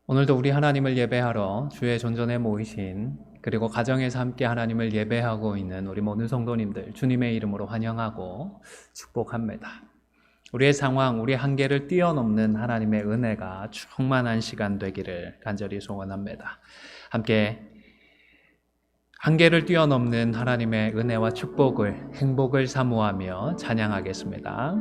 오늘도 우리 하나님을 예배하러 주의 존전에 모이신, 그리고 가정에서 함께 하나님을 예배하고 있는 우리 모든 성도님들 주님의 이름으로 환영하고 축복합니다. 우리의 상황, 우리 한계를 뛰어넘는 하나님의 은혜가 충만한 시간 되기를 간절히 소원합니다. 함께 한계를 뛰어넘는 하나님의 은혜와 축복을, 행복을 사모하며 찬양하겠습니다.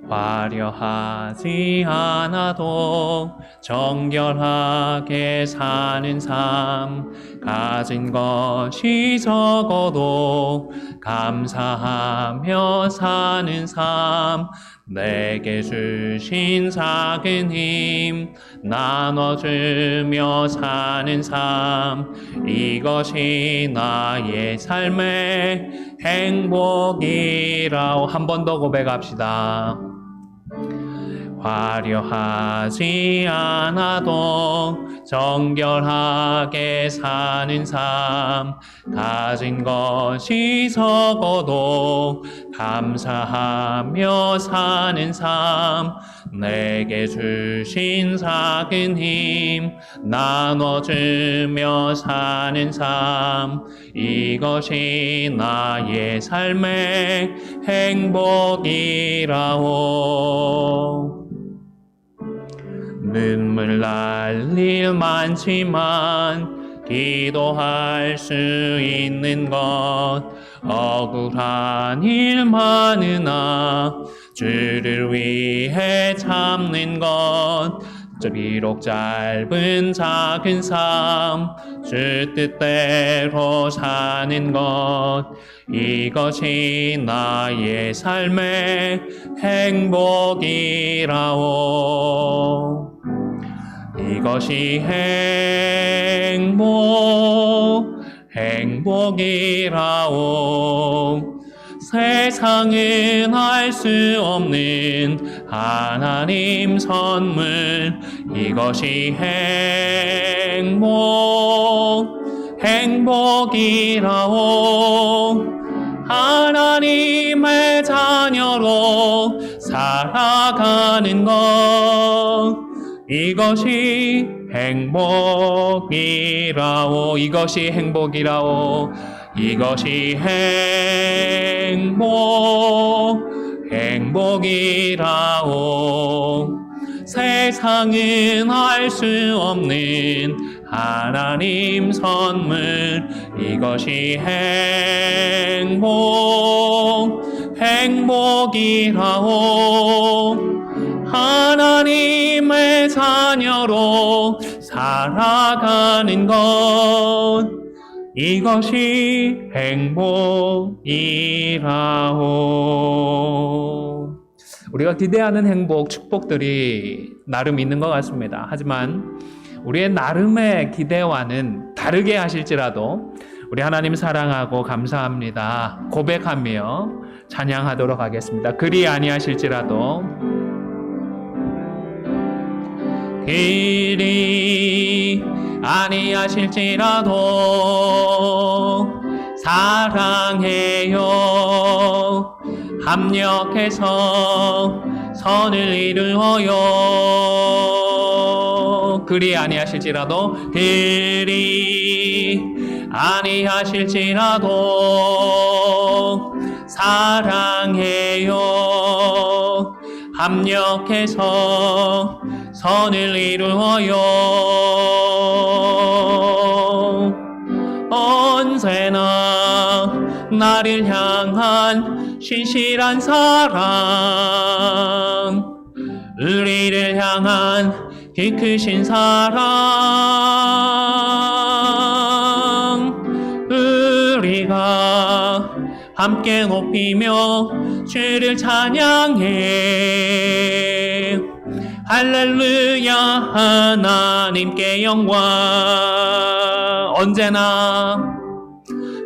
화려하지 않아도 정결하게 사는 삶, 가진 것이 적어도 감사하며 사는 삶, 내게 주신 작은 힘 나눠주며 사는 삶, 이것이 나의 삶의 행복이라고 한 번 더 고백합시다. 화려하지 않아도 정결하게 사는 삶, 가진 것이 적어도 감사하며 사는 삶, 내게 주신 작은 힘 나눠주며 사는 삶, 이것이 나의 삶의 행복이라오. 눈물 날 일 많지만 기도할 수 있는 것, 억울한 일 많으나 주를 위해 참는 것, 비록 짧은 작은 삶 주 뜻대로 사는 것, 이것이 나의 삶의 행복이라오. 이것이 행복이라오. 세상은 알 수 없는 하나님 선물, 이것이 행복이라오. 하나님의 자녀로 살아가는 것, 이것이 행복이라오. 이것이 행복이라오. 이것이 행복이라오. 세상은 알 수 없는 하나님 선물, 이것이 행복이라오. 하나님의 자녀로 살아가는 것, 이것이 행복이라오. 우리가 기대하는 행복, 축복들이 나름 있는 것 같습니다. 하지만 우리의 나름의 기대와는 다르게 하실지라도 우리 하나님 사랑하고 감사합니다 고백하며 찬양하도록 하겠습니다. 그리 아니하실지라도, 그리 아니하실지라도 사랑해요. 합력해서 선을 이루어요. 그리 아니하실지라도, 그리 아니하실지라도 사랑해요. 합력해서 선을 이루어요. 언제나 나를 향한 신실한 사랑, 우리를 향한 그 크신 사랑, 우리가 함께 높이며 주를 찬양해. 할렐루야. 하나님께 영광.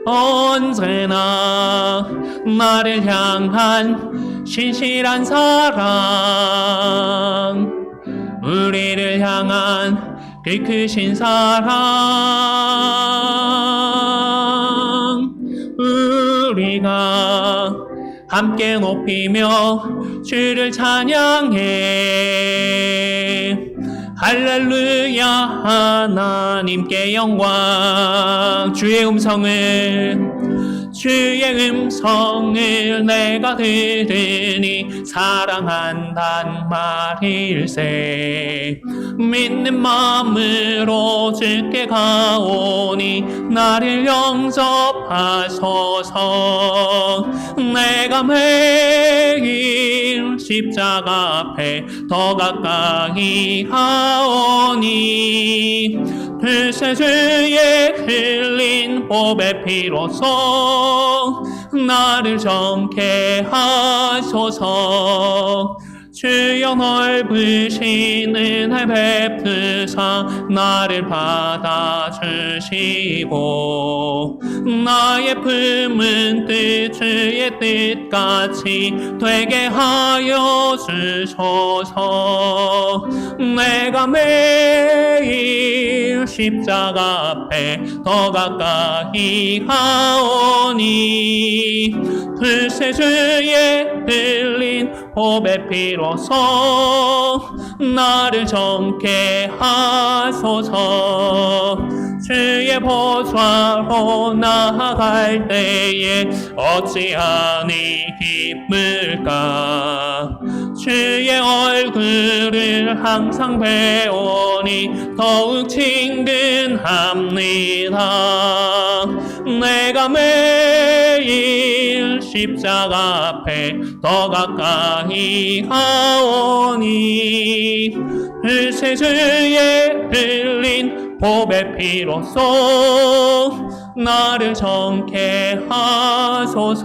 언제나 나를 향한 신실한 사랑, 우리를 향한 그 크신 사랑 우리가 함께 높이며 주를 찬양해. 할렐루야 하나님께 영광. 주의 음성을 내가 들으니 사랑한단 말일세. 믿는 마음으로 주께 가오니 나를 영접하소서. 내가 매일 십자가 앞에 더 가까이 가오니 글쎄 주의 흘린 보배 피로써 나를 정케 하소서. 주여 넓으신 은혜 베푸사 나를 받아주시고 나의 품은 뜻 주의 뜻같이 되게 하여 주소서. 내가 매일 십자가 앞에 더 가까이 가오니 글쎄 주의 흘린 보배 피로써 나를 정케 하소서. 주의 보좌로 나아갈 때에 어찌하니 기쁠까. 주의 얼굴을 항상 배우니 더욱 친근합니다. 내가 매일 십자가 앞에 더 가까이 가오니 글쎄 주의 흘린 보배 피로써 나를 정케 하소서.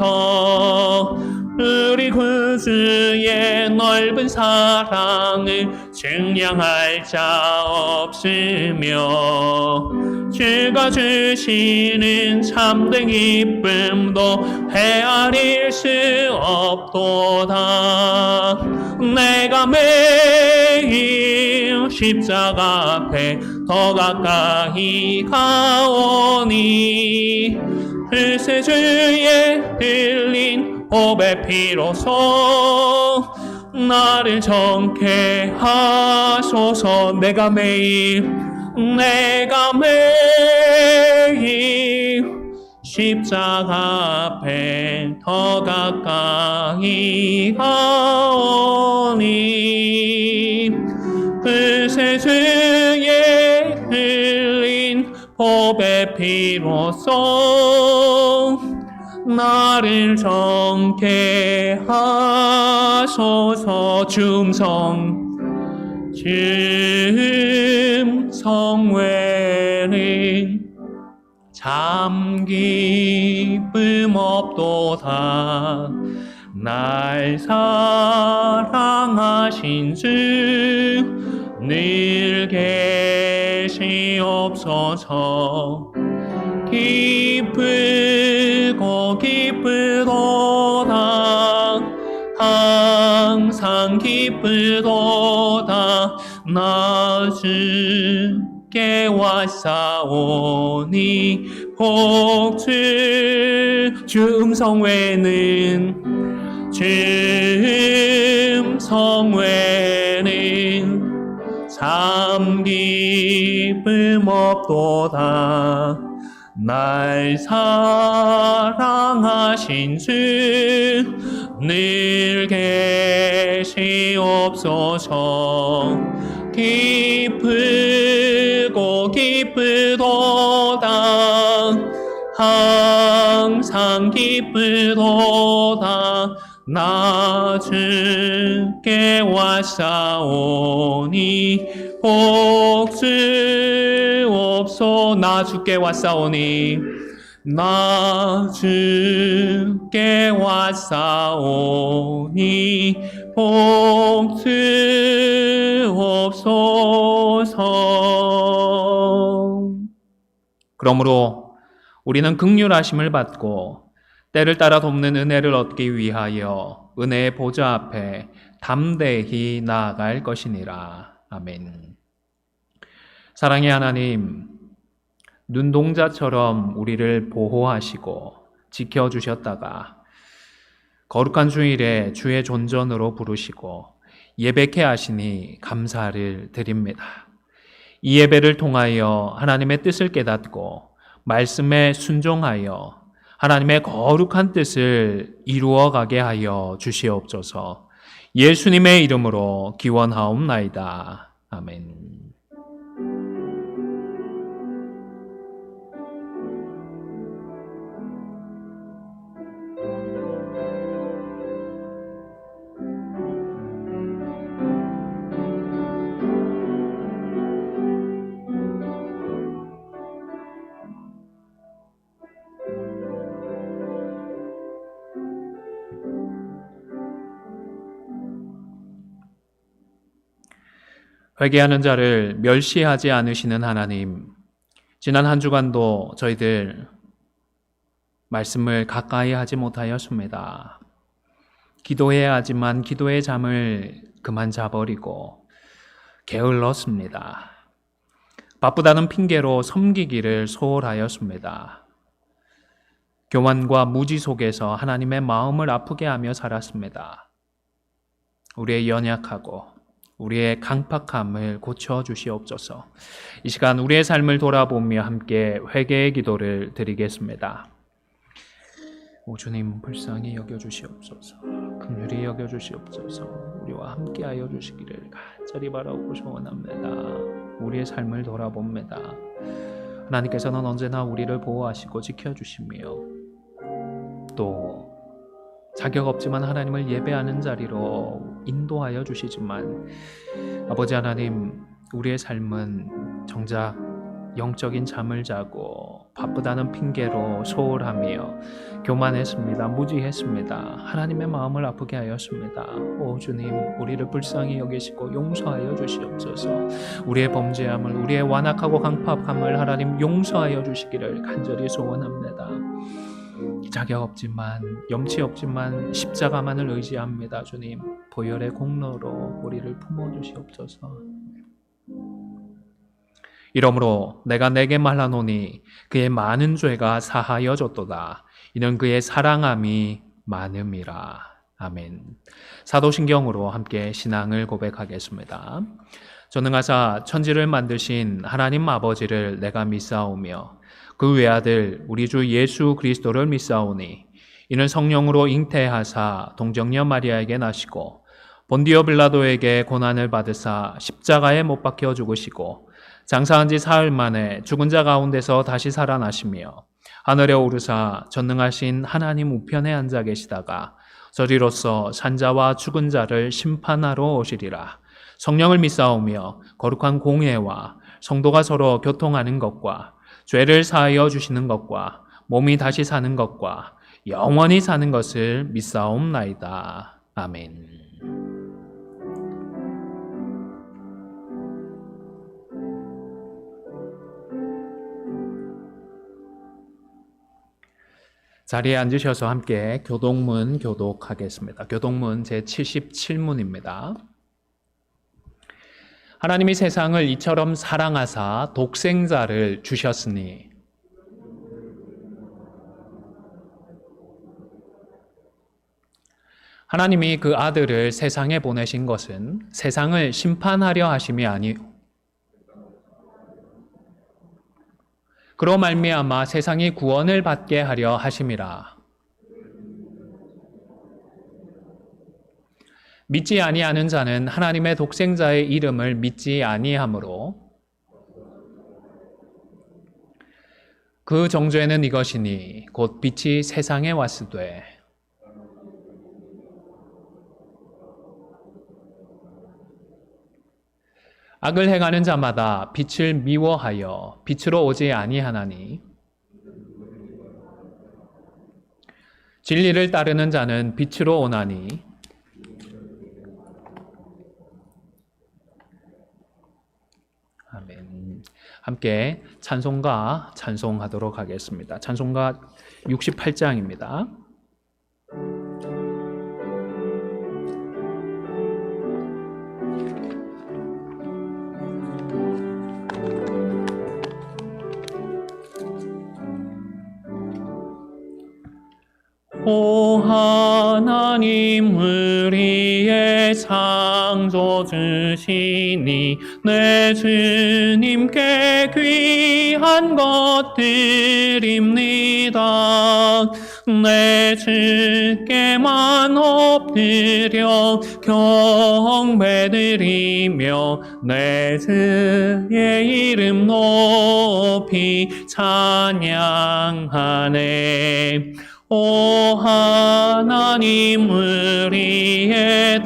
우리 구주의 넓은 사랑을 증량할 자 없으며 주가 주시는 참된 기쁨도 헤아릴 수 없도다. 내가 매일 십자가 앞에 더 가까이 가오니 글쎄 주의 흘린 보배 피로써 나를 정케 하소서. 내가 매일 십자가 앞에 더 가까이 가오니 글쎄 주의 흘린 보배 피로써 나를 정케 하소서. 주음성 외는 참 기쁨 없도다. 날 사랑하신 주 늘 계시옵소서. 기쁘고 기쁘도다. 항상 기쁘도다. 나 주께 왔사오니 복주. 주 음성 외는 참 기쁨 없도다. 날 사랑하신 주 늘 계시옵소서. 기쁘고 기쁘도다. 항상 기쁘도다. 나 주께 왔사오니 복주옵소. 나 주께 왔사오니 나 주께 왔사오니 복주옵소서. 그러므로 우리는 긍휼하심을 받고 때를 따라 돕는 은혜를 얻기 위하여 은혜의 보좌 앞에 담대히 나아갈 것이니라. 아멘. 사랑의 하나님, 눈동자처럼 우리를 보호하시고 지켜주셨다가 거룩한 주일에 주의 존전으로 부르시고 예배케 하시니 감사를 드립니다. 이 예배를 통하여 하나님의 뜻을 깨닫고 말씀에 순종하여 하나님의 거룩한 뜻을 이루어가게 하여 주시옵소서. 예수님의 이름으로 기원하옵나이다. 아멘. 회개하는 자를 멸시하지 않으시는 하나님, 지난 한 주간도 저희들 말씀을 가까이 하지 못하였습니다. 기도해야 하지만 기도의 잠을 그만 자버리고 게을렀습니다. 바쁘다는 핑계로 섬기기를 소홀하였습니다. 교만과 무지 속에서 하나님의 마음을 아프게 하며 살았습니다. 우리의 연약하고 우리의 강팍함을 고쳐주시옵소서. 이 시간 우리의 삶을 돌아보며 함께 회개의 기도를 드리겠습니다. 오 주님, 불쌍히 여겨주시옵소서. 긍휼히 여겨주시옵소서. 우리와 함께하여 주시기를 간절히 바라고 소원합니다. 우리의 삶을 돌아봅니다. 하나님께서는 언제나 우리를 보호하시고 지켜주시며 또 자격 없지만 하나님을 예배하는 자리로 인도하여 주시지만 아버지 하나님, 우리의 삶은 정작 영적인 잠을 자고 바쁘다는 핑계로 소홀하며 교만했습니다. 무지했습니다. 하나님의 마음을 아프게 하였습니다. 오 주님, 우리를 불쌍히 여기시고 용서하여 주시옵소서. 우리의 범죄함을, 우리의 완악하고 강팍함을 하나님 용서하여 주시기를 간절히 소원합니다. 자격 없지만, 염치 없지만 십자가만을 의지합니다. 주님, 보혈의 공로로 우리를 품어주시옵소서. 이러므로 내가 내게 말하노니 그의 많은 죄가 사하여졌도다. 이는 그의 사랑함이 많음이라. 아멘. 사도신경으로 함께 신앙을 고백하겠습니다. 전능하사 천지를 만드신 하나님 아버지를 내가 믿사오며 그 외아들 우리 주 예수 그리스도를 믿사오니 이는 성령으로 잉태하사 동정녀 마리아에게 나시고 본디오 빌라도에게 고난을 받으사 십자가에 못 박혀 죽으시고 장사한 지 사흘 만에 죽은 자 가운데서 다시 살아나시며 하늘에 오르사 전능하신 하나님 우편에 앉아 계시다가 저리로서 산자와 죽은 자를 심판하러 오시리라. 성령을 믿사오며 거룩한 공회와 성도가 서로 교통하는 것과 죄를 사하여 주시는 것과 몸이 다시 사는 것과 영원히 사는 것을 믿사옵나이다. 아멘. 자리에 앉으셔서 함께 교동문 교독하겠습니다. 교동문 제77문입니다. 하나님이 세상을 이처럼 사랑하사 독생자를 주셨으니 하나님이 그 아들을 세상에 보내신 것은 세상을 심판하려 하심이 아니요 그로 말미암아 세상이 구원을 받게 하려 하심이라. 믿지 아니하는 자는 하나님의 독생자의 이름을 믿지 아니하므로 그 정죄는 이것이니 곧 빛이 세상에 왔으되 악을 행하는 자마다 빛을 미워하여 빛으로 오지 아니하나니 진리를 따르는 자는 빛으로 오나니 아멘. 함께 찬송가 찬송하도록 하겠습니다. 찬송가 68장입니다. 오 하나님 우리의 창조주시니 내 주님께 귀한 것들입니다. 내 주께만 엎드려 경배드리며 내 주의 이름 높이 찬양하네. 오 하나님 우리의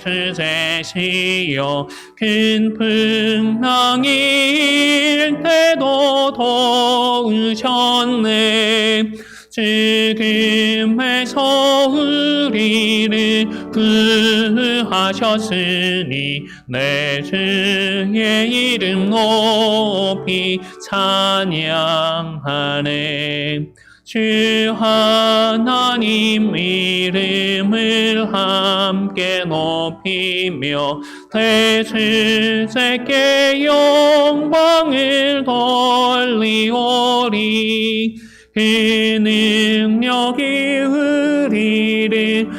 대주제시여 큰 풍랑일 때도 도우셨네. 죽음에서 우리를 구하셨으니 내 주의 이름 높이 찬양하네. 주 하나님 이름을 함께 높이며 대주제께 영광을 돌리오리. 그 능력이 우리를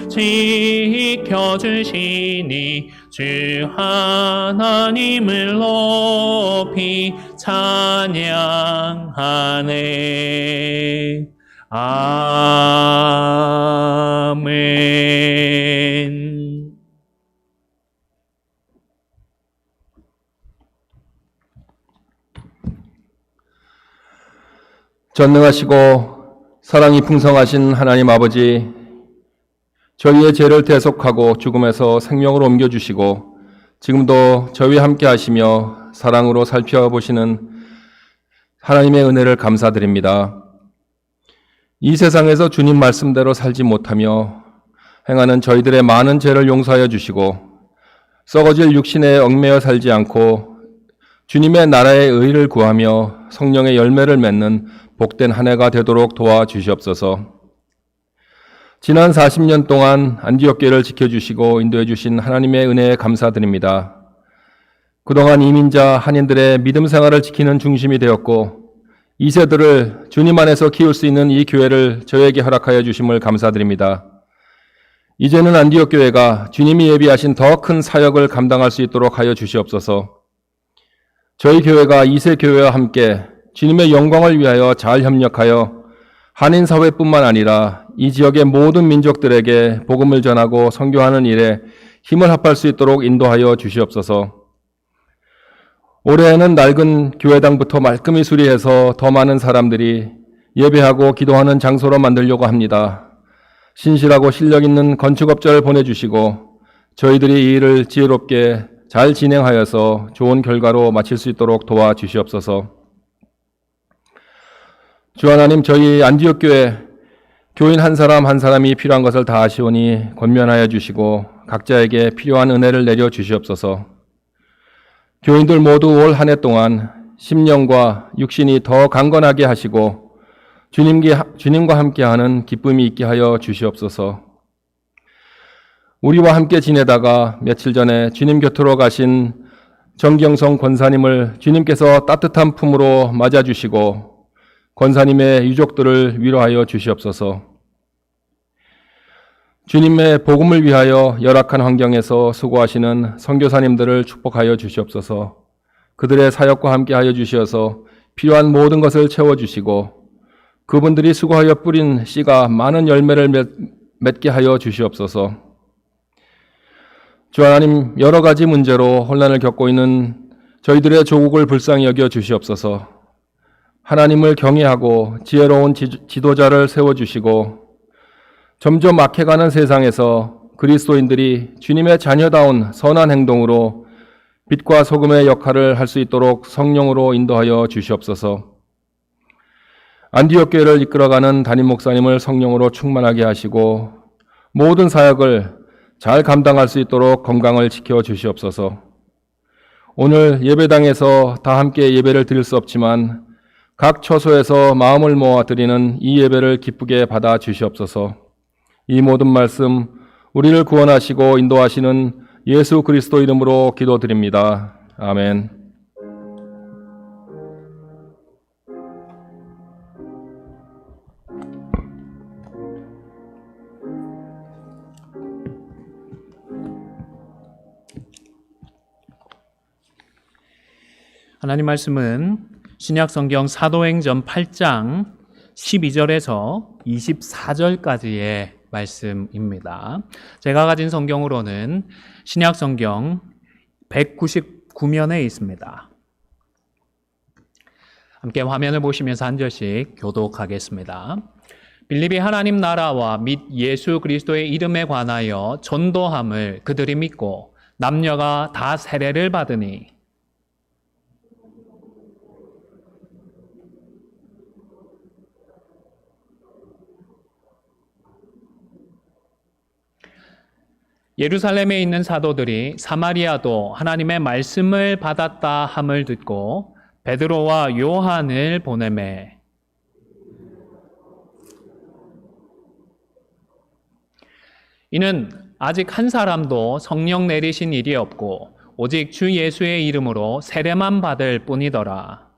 지켜주시니 주 하나님을 높이 찬양하네. 아멘. 전능하시고 사랑이 풍성하신 하나님 아버지, 저희의 죄를 대속하고 죽음에서 생명으로 옮겨주시고 지금도 저희와 함께 하시며 사랑으로 살펴보시는 하나님의 은혜를 감사드립니다. 이 세상에서 주님 말씀대로 살지 못하며 행하는 저희들의 많은 죄를 용서하여 주시고 썩어질 육신에 얽매여 살지 않고 주님의 나라의 의를 구하며 성령의 열매를 맺는 복된 한 해가 되도록 도와주시옵소서. 지난 40년 동안 안디옥 교회를 지켜주시고 인도해 주신 하나님의 은혜에 감사드립니다. 그동안 이민자 한인들의 믿음 생활을 지키는 중심이 되었고 2세들을 주님 안에서 키울 수 있는 이 교회를 저에게 허락하여 주심을 감사드립니다. 이제는 안디옥 교회가 주님이 예비하신 더 큰 사역을 감당할 수 있도록 하여 주시옵소서. 저희 교회가 2세 교회와 함께 주님의 영광을 위하여 잘 협력하여 한인 사회뿐만 아니라 이 지역의 모든 민족들에게 복음을 전하고 선교하는 일에 힘을 합할 수 있도록 인도하여 주시옵소서. 올해에는 낡은 교회당부터 말끔히 수리해서 더 많은 사람들이 예배하고 기도하는 장소로 만들려고 합니다. 신실하고 실력 있는 건축업자를 보내주시고 저희들이 이 일을 지혜롭게 잘 진행하여서 좋은 결과로 마칠 수 있도록 도와주시옵소서. 주 하나님, 저희 안디옥 교회 교인 한 사람 한 사람이 필요한 것을 다 아시오니 권면하여 주시고 각자에게 필요한 은혜를 내려 주시옵소서. 교인들 모두 올 한 해 동안 심령과 육신이 더 강건하게 하시고 주님과 함께하는 기쁨이 있게 하여 주시옵소서. 우리와 함께 지내다가 며칠 전에 주님 곁으로 가신 정경성 권사님을 주님께서 따뜻한 품으로 맞아주시고 권사님의 유족들을 위로하여 주시옵소서. 주님의 복음을 위하여 열악한 환경에서 수고하시는 선교사님들을 축복하여 주시옵소서. 그들의 사역과 함께하여 주시어서 필요한 모든 것을 채워주시고 그분들이 수고하여 뿌린 씨가 많은 열매를 맺게 하여 주시옵소서. 주 하나님, 여러 가지 문제로 혼란을 겪고 있는 저희들의 조국을 불쌍히 여겨 주시옵소서. 하나님을 경외하고 지혜로운 지도자를 세워주시고 점점 악해가는 세상에서 그리스도인들이 주님의 자녀다운 선한 행동으로 빛과 소금의 역할을 할 수 있도록 성령으로 인도하여 주시옵소서. 안디옥 교회를 이끌어가는 담임 목사님을 성령으로 충만하게 하시고 모든 사역을 잘 감당할 수 있도록 건강을 지켜 주시옵소서. 오늘 예배당에서 다 함께 예배를 드릴 수 없지만 각 처소에서 마음을 모아 드리는 이 예배를 기쁘게 받아 주시옵소서. 이 모든 말씀 우리를 구원하시고 인도하시는 예수 그리스도 이름으로 기도드립니다. 아멘. 하나님 말씀은 신약성경 사도행전 8장 12절에서 24절까지의 말씀입니다. 제가 가진 성경으로는 신약성경 199면에 있습니다. 함께 화면을 보시면서 한 절씩 교독하겠습니다. 빌립이 하나님 나라와 및 예수 그리스도의 이름에 관하여 전도함을 그들이 믿고 남녀가 다 세례를 받으니 예루살렘에 있는 사도들이 사마리아도 하나님의 말씀을 받았다 함을 듣고 베드로와 요한을 보내매 이는 아직 한 사람도 성령 내리신 일이 없고 오직 주 예수의 이름으로 세례만 받을 뿐이더라.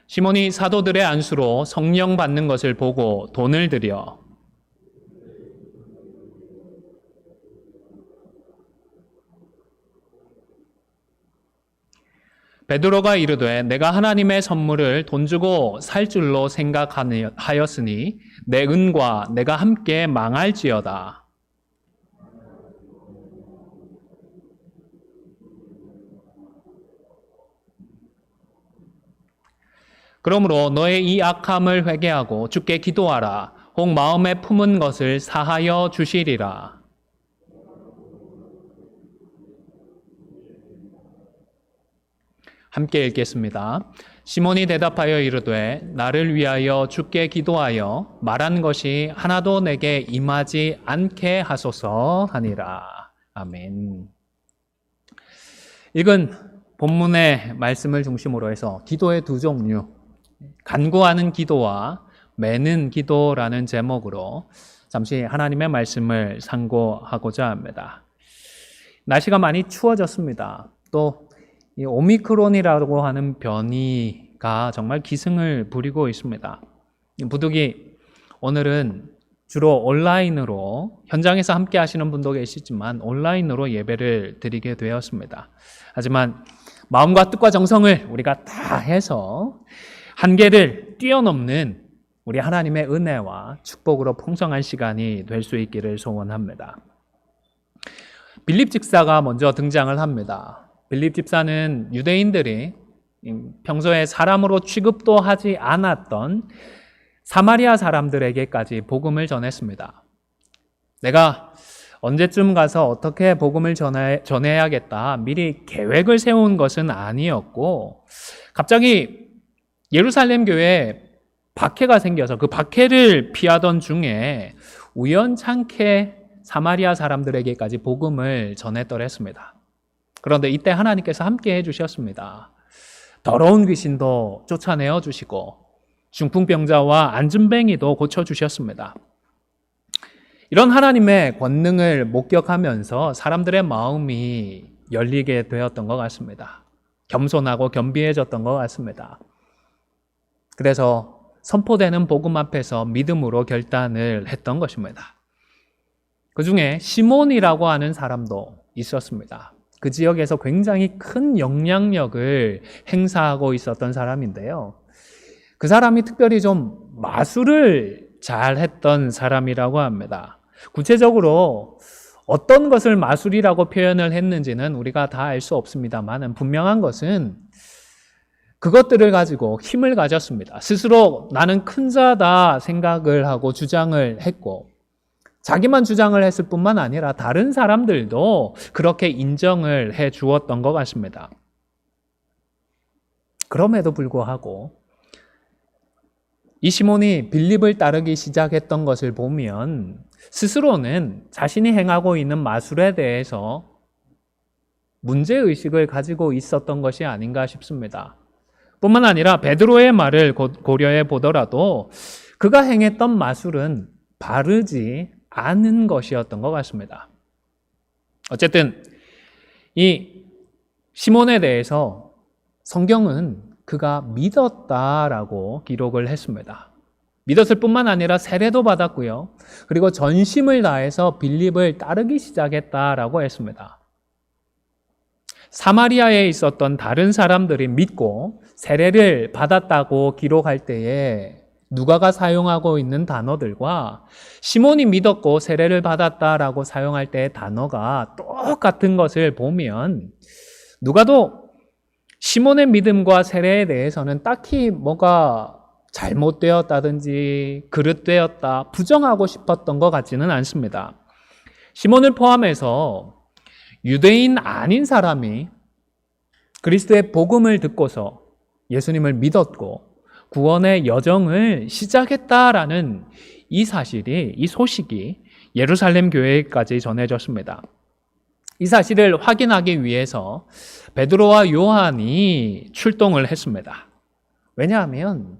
시몬이 사도들의 안수로 성령 받는 것을 보고 돈을 들여 베드로가 이르되 내가 하나님의 선물을 돈 주고 살 줄로 생각하였으니 내 은과 내가 함께 망할지어다. 그러므로 너의 이 악함을 회개하고 주께 기도하라. 혹 마음에 품은 것을 사하여 주시리라. 함께 읽겠습니다. 시몬이 대답하여 이르되 나를 위하여 주께 기도하여 말한 것이 하나도 내게 임하지 않게 하소서 하니라. 아멘. 읽은 본문의 말씀을 중심으로 해서 기도의 두 종류, 간구하는 기도와 매는 기도라는 제목으로 잠시 하나님의 말씀을 상고하고자 합니다. 날씨가 많이 추워졌습니다. 또 이 오미크론이라고 하는 변이가 정말 기승을 부리고 있습니다. 부득이 오늘은 주로 온라인으로 현장에서 함께 하시는 분도 계시지만 온라인으로 예배를 드리게 되었습니다. 하지만 마음과 뜻과 정성을 우리가 다 해서 한계를 뛰어넘는 우리 하나님의 은혜와 축복으로 풍성한 시간이 될 수 있기를 소원합니다. 빌립 집사가 먼저 등장을 합니다. 빌립 집사는 유대인들이 평소에 사람으로 취급도 하지 않았던 사마리아 사람들에게까지 복음을 전했습니다. 내가 언제쯤 가서 어떻게 복음을 전해야겠다 미리 계획을 세운 것은 아니었고 갑자기 예루살렘 교회에 박해가 생겨서 그 박해를 피하던 중에 우연찮게 사마리아 사람들에게까지 복음을 전했더랬습니다. 그런데 이때 하나님께서 함께 해주셨습니다. 더러운 귀신도 쫓아내어 주시고 중풍병자와 안진뱅이도 고쳐주셨습니다. 이런 하나님의 권능을 목격하면서 사람들의 마음이 열리게 되었던 것 같습니다. 겸손하고 겸비해졌던 것 같습니다. 그래서 선포되는 복음 앞에서 믿음으로 결단을 했던 것입니다. 그 중에 시몬이라고 하는 사람도 있었습니다. 그 지역에서 굉장히 큰 영향력을 행사하고 있었던 사람인데요. 그 사람이 특별히 좀 마술을 잘 했던 사람이라고 합니다. 구체적으로 어떤 것을 마술이라고 표현을 했는지는 우리가 다 알 수 없습니다만 분명한 것은 그것들을 가지고 힘을 가졌습니다. 스스로 나는 큰 자다 생각을 하고 주장을 했고 자기만 주장을 했을 뿐만 아니라 다른 사람들도 그렇게 인정을 해 주었던 것 같습니다. 그럼에도 불구하고 이 시몬이 빌립을 따르기 시작했던 것을 보면 스스로는 자신이 행하고 있는 마술에 대해서 문제의식을 가지고 있었던 것이 아닌가 싶습니다. 뿐만 아니라 베드로의 말을 고려해 보더라도 그가 행했던 마술은 바르지 않은 것이었던 것 같습니다. 어쨌든 이 시몬에 대해서 성경은 그가 믿었다라고 기록을 했습니다. 믿었을 뿐만 아니라 세례도 받았고요. 그리고 전심을 다해서 빌립을 따르기 시작했다라고 했습니다. 사마리아에 있었던 다른 사람들이 믿고 세례를 받았다고 기록할 때에 누가가 사용하고 있는 단어들과 시몬이 믿었고 세례를 받았다라고 사용할 때의 단어가 똑같은 것을 보면 누가도 시몬의 믿음과 세례에 대해서는 딱히 뭐가 잘못되었다든지 그릇되었다, 부정하고 싶었던 것 같지는 않습니다. 시몬을 포함해서 유대인 아닌 사람이 그리스도의 복음을 듣고서 예수님을 믿었고 구원의 여정을 시작했다라는 이 사실이, 이 소식이 예루살렘 교회까지 전해졌습니다. 이 사실을 확인하기 위해서 베드로와 요한이 출동을 했습니다. 왜냐하면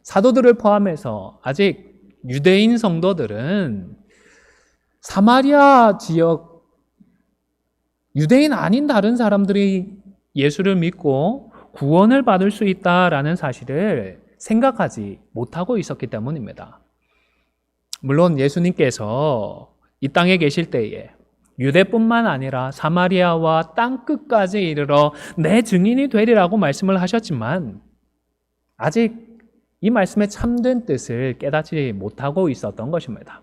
사도들을 포함해서 아직 유대인 성도들은 사마리아 지역 유대인 아닌 다른 사람들이 예수를 믿고 구원을 받을 수 있다라는 사실을 생각하지 못하고 있었기 때문입니다. 물론 예수님께서 이 땅에 계실 때에 유대뿐만 아니라 사마리아와 땅 끝까지 이르러 내 증인이 되리라고 말씀을 하셨지만 아직 이 말씀의 참된 뜻을 깨닫지 못하고 있었던 것입니다.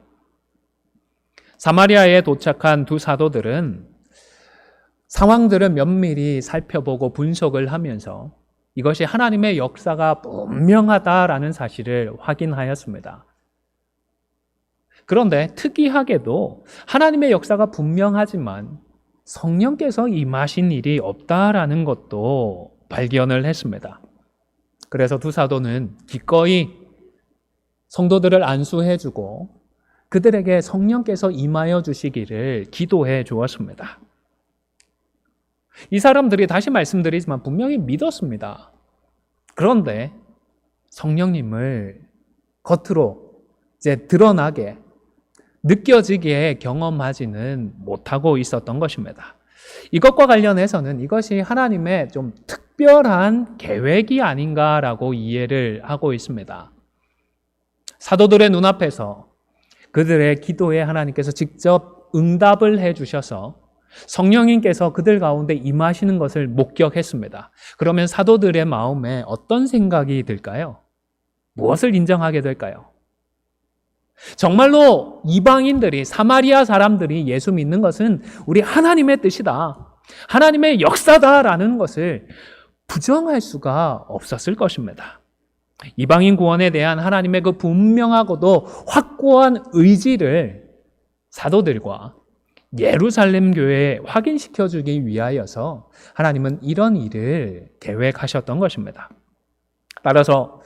사마리아에 도착한 두 사도들은 상황들을 면밀히 살펴보고 분석을 하면서 이것이 하나님의 역사가 분명하다라는 사실을 확인하였습니다. 그런데 특이하게도 하나님의 역사가 분명하지만 성령께서 임하신 일이 없다라는 것도 발견을 했습니다. 그래서 두 사도는 기꺼이 성도들을 안수해주고 그들에게 성령께서 임하여 주시기를 기도해 주었습니다. 이 사람들이 다시 말씀드리지만 분명히 믿었습니다. 그런데 성령님을 겉으로 이제 드러나게 느껴지게 경험하지는 못하고 있었던 것입니다. 이것과 관련해서는 이것이 하나님의 좀 특별한 계획이 아닌가라고 이해를 하고 있습니다. 사도들의 눈앞에서 그들의 기도에 하나님께서 직접 응답을 해주셔서 성령님께서 그들 가운데 임하시는 것을 목격했습니다. 그러면 사도들의 마음에 어떤 생각이 들까요? 무엇을 인정하게 될까요? 정말로 이방인들이, 사마리아 사람들이 예수 믿는 것은 우리 하나님의 뜻이다, 하나님의 역사다라는 것을 부정할 수가 없었을 것입니다. 이방인 구원에 대한 하나님의 그 분명하고도 확고한 의지를 사도들과 예루살렘 교회에 확인시켜 주기 위하여서 하나님은 이런 일을 계획하셨던 것입니다. 따라서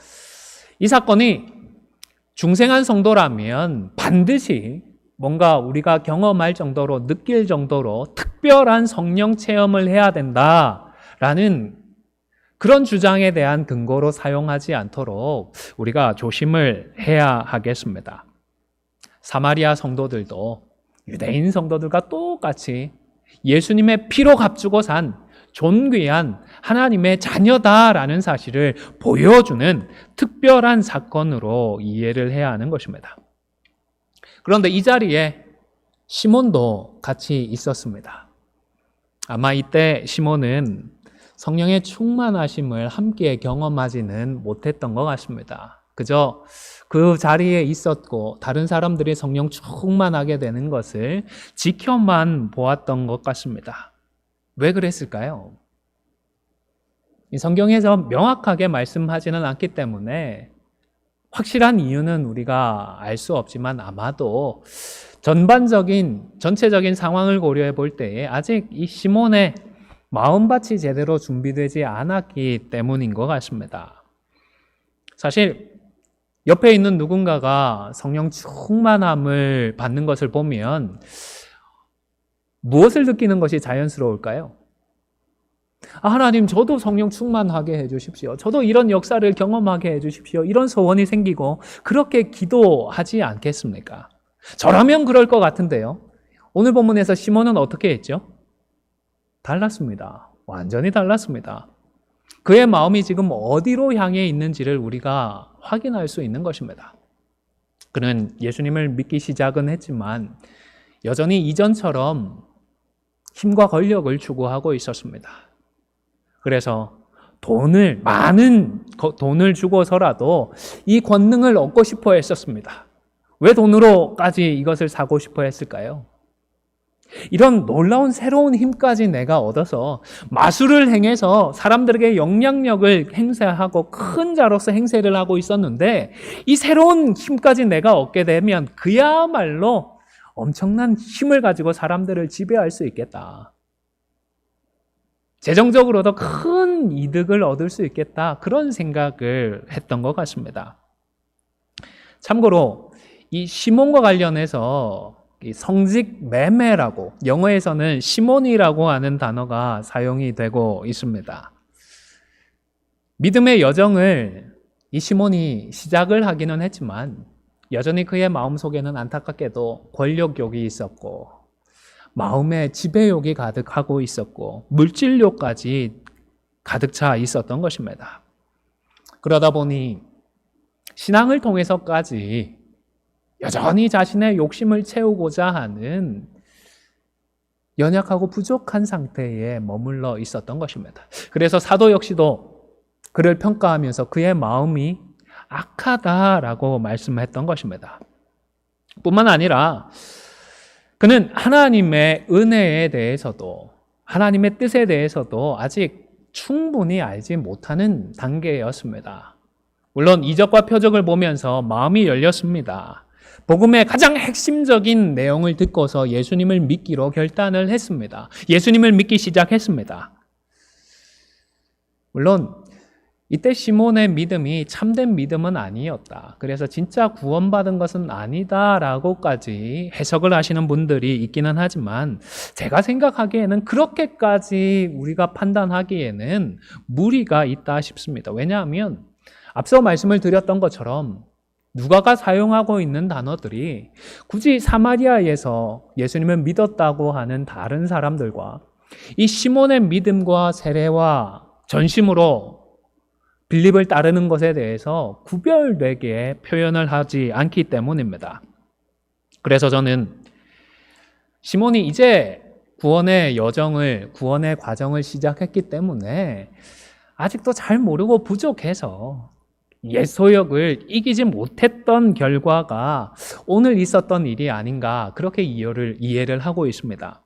이 사건이 중생한 성도라면 반드시 뭔가 우리가 경험할 정도로, 느낄 정도로 특별한 성령 체험을 해야 된다라는 그런 주장에 대한 근거로 사용하지 않도록 우리가 조심을 해야 하겠습니다. 사마리아 성도들도 유대인 성도들과 똑같이 예수님의 피로 값주고 산 존귀한 하나님의 자녀다라는 사실을 보여주는 특별한 사건으로 이해를 해야 하는 것입니다. 그런데 이 자리에 시몬도 같이 있었습니다. 아마 이때 시몬은 성령의 충만하심을 함께 경험하지는 못했던 것 같습니다. 그저 그 자리에 있었고 다른 사람들이 성령 충만하게 되는 것을 지켜만 보았던 것 같습니다. 왜 그랬을까요? 이 성경에서 명확하게 말씀하지는 않기 때문에 확실한 이유는 우리가 알 수 없지만 아마도 전체적인 상황을 고려해 볼 때에 아직 이 시몬의 마음밭이 제대로 준비되지 않았기 때문인 것 같습니다. 사실 옆에 있는 누군가가 성령 충만함을 받는 것을 보면 무엇을 느끼는 것이 자연스러울까요? 하나님, 저도 성령 충만하게 해주십시오. 저도 이런 역사를 경험하게 해주십시오. 이런 소원이 생기고 그렇게 기도하지 않겠습니까? 저라면 그럴 것 같은데요. 오늘 본문에서 시몬은 어떻게 했죠? 달랐습니다. 완전히 달랐습니다. 그의 마음이 지금 어디로 향해 있는지를 우리가 확인할 수 있는 것입니다. 그는 예수님을 믿기 시작은 했지만 여전히 이전처럼 힘과 권력을 추구하고 있었습니다. 그래서 많은 돈을 주고서라도 이 권능을 얻고 싶어 했었습니다. 왜 돈으로까지 이것을 사고 싶어 했을까요? 이런 놀라운 새로운 힘까지 내가 얻어서 마술을 행해서 사람들에게 영향력을 행사하고 큰 자로서 행세를 하고 있었는데 이 새로운 힘까지 내가 얻게 되면 그야말로 엄청난 힘을 가지고 사람들을 지배할 수 있겠다. 재정적으로도 큰 이득을 얻을 수 있겠다. 그런 생각을 했던 것 같습니다. 참고로 이 시몬과 관련해서 이 성직 매매라고 영어에서는 시몬이라고 하는 단어가 사용이 되고 있습니다. 믿음의 여정을 이 시몬이 시작을 하기는 했지만 여전히 그의 마음속에는 안타깝게도 권력욕이 있었고 마음에 지배욕이 가득하고 있었고 물질욕까지 가득 차 있었던 것입니다. 그러다 보니 신앙을 통해서까지 여전히 자신의 욕심을 채우고자 하는 연약하고 부족한 상태에 머물러 있었던 것입니다. 그래서 사도 역시도 그를 평가하면서 그의 마음이 악하다라고 말씀했던 것입니다. 뿐만 아니라 그는 하나님의 은혜에 대해서도 하나님의 뜻에 대해서도 아직 충분히 알지 못하는 단계였습니다. 물론 이적과 표적을 보면서 마음이 열렸습니다. 복음의 가장 핵심적인 내용을 듣고서 예수님을 믿기로 결단을 했습니다. 예수님을 믿기 시작했습니다. 물론 이때 시몬의 믿음이 참된 믿음은 아니었다. 그래서 진짜 구원받은 것은 아니다라고까지 해석을 하시는 분들이 있기는 하지만 제가 생각하기에는 그렇게까지 우리가 판단하기에는 무리가 있다 싶습니다. 왜냐하면 앞서 말씀을 드렸던 것처럼 누가가 사용하고 있는 단어들이 굳이 사마리아에서 예수님을 믿었다고 하는 다른 사람들과 이 시몬의 믿음과 세례와 전심으로 빌립을 따르는 것에 대해서 구별되게 표현을 하지 않기 때문입니다. 그래서 저는 시몬이 이제 구원의 과정을 시작했기 때문에 아직도 잘 모르고 부족해서 옛 소욕을 이기지 못했던 결과가 오늘 있었던 일이 아닌가 그렇게 이해를 하고 있습니다.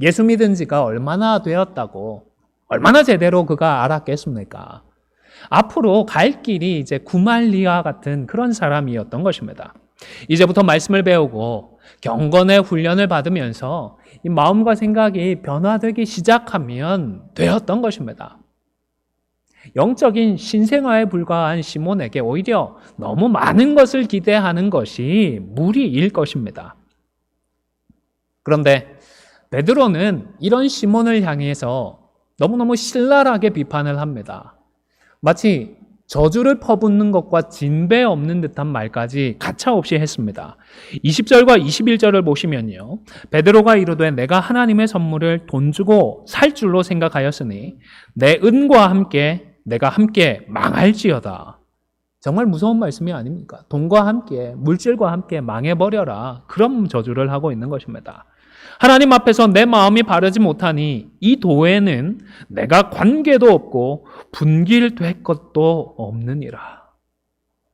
예수 믿은 지가 얼마나 되었다고 얼마나 제대로 그가 알았겠습니까? 앞으로 갈 길이 이제 구말리와 같은 그런 사람이었던 것입니다. 이제부터 말씀을 배우고 경건의 훈련을 받으면서 이 마음과 생각이 변화되기 시작하면 되었던 것입니다. 영적인 신생아에 불과한 시몬에게 오히려 너무 많은 것을 기대하는 것이 무리일 것입니다. 그런데 베드로는 이런 시몬을 향해서 너무너무 신랄하게 비판을 합니다. 마치 저주를 퍼붓는 것과 진배 없는 듯한 말까지 가차없이 했습니다. 20절과 21절을 보시면요. 베드로가 이르되 내가 하나님의 선물을 돈 주고 살 줄로 생각하였으니 내 은과 함께 내가 함께 망할지어다. 정말 무서운 말씀이 아닙니까? 돈과 함께 물질과 함께 망해버려라. 그런 저주를 하고 있는 것입니다. 하나님 앞에서 내 마음이 바르지 못하니 이 도에는 내가 관계도 없고 분길될 것도 없느니라.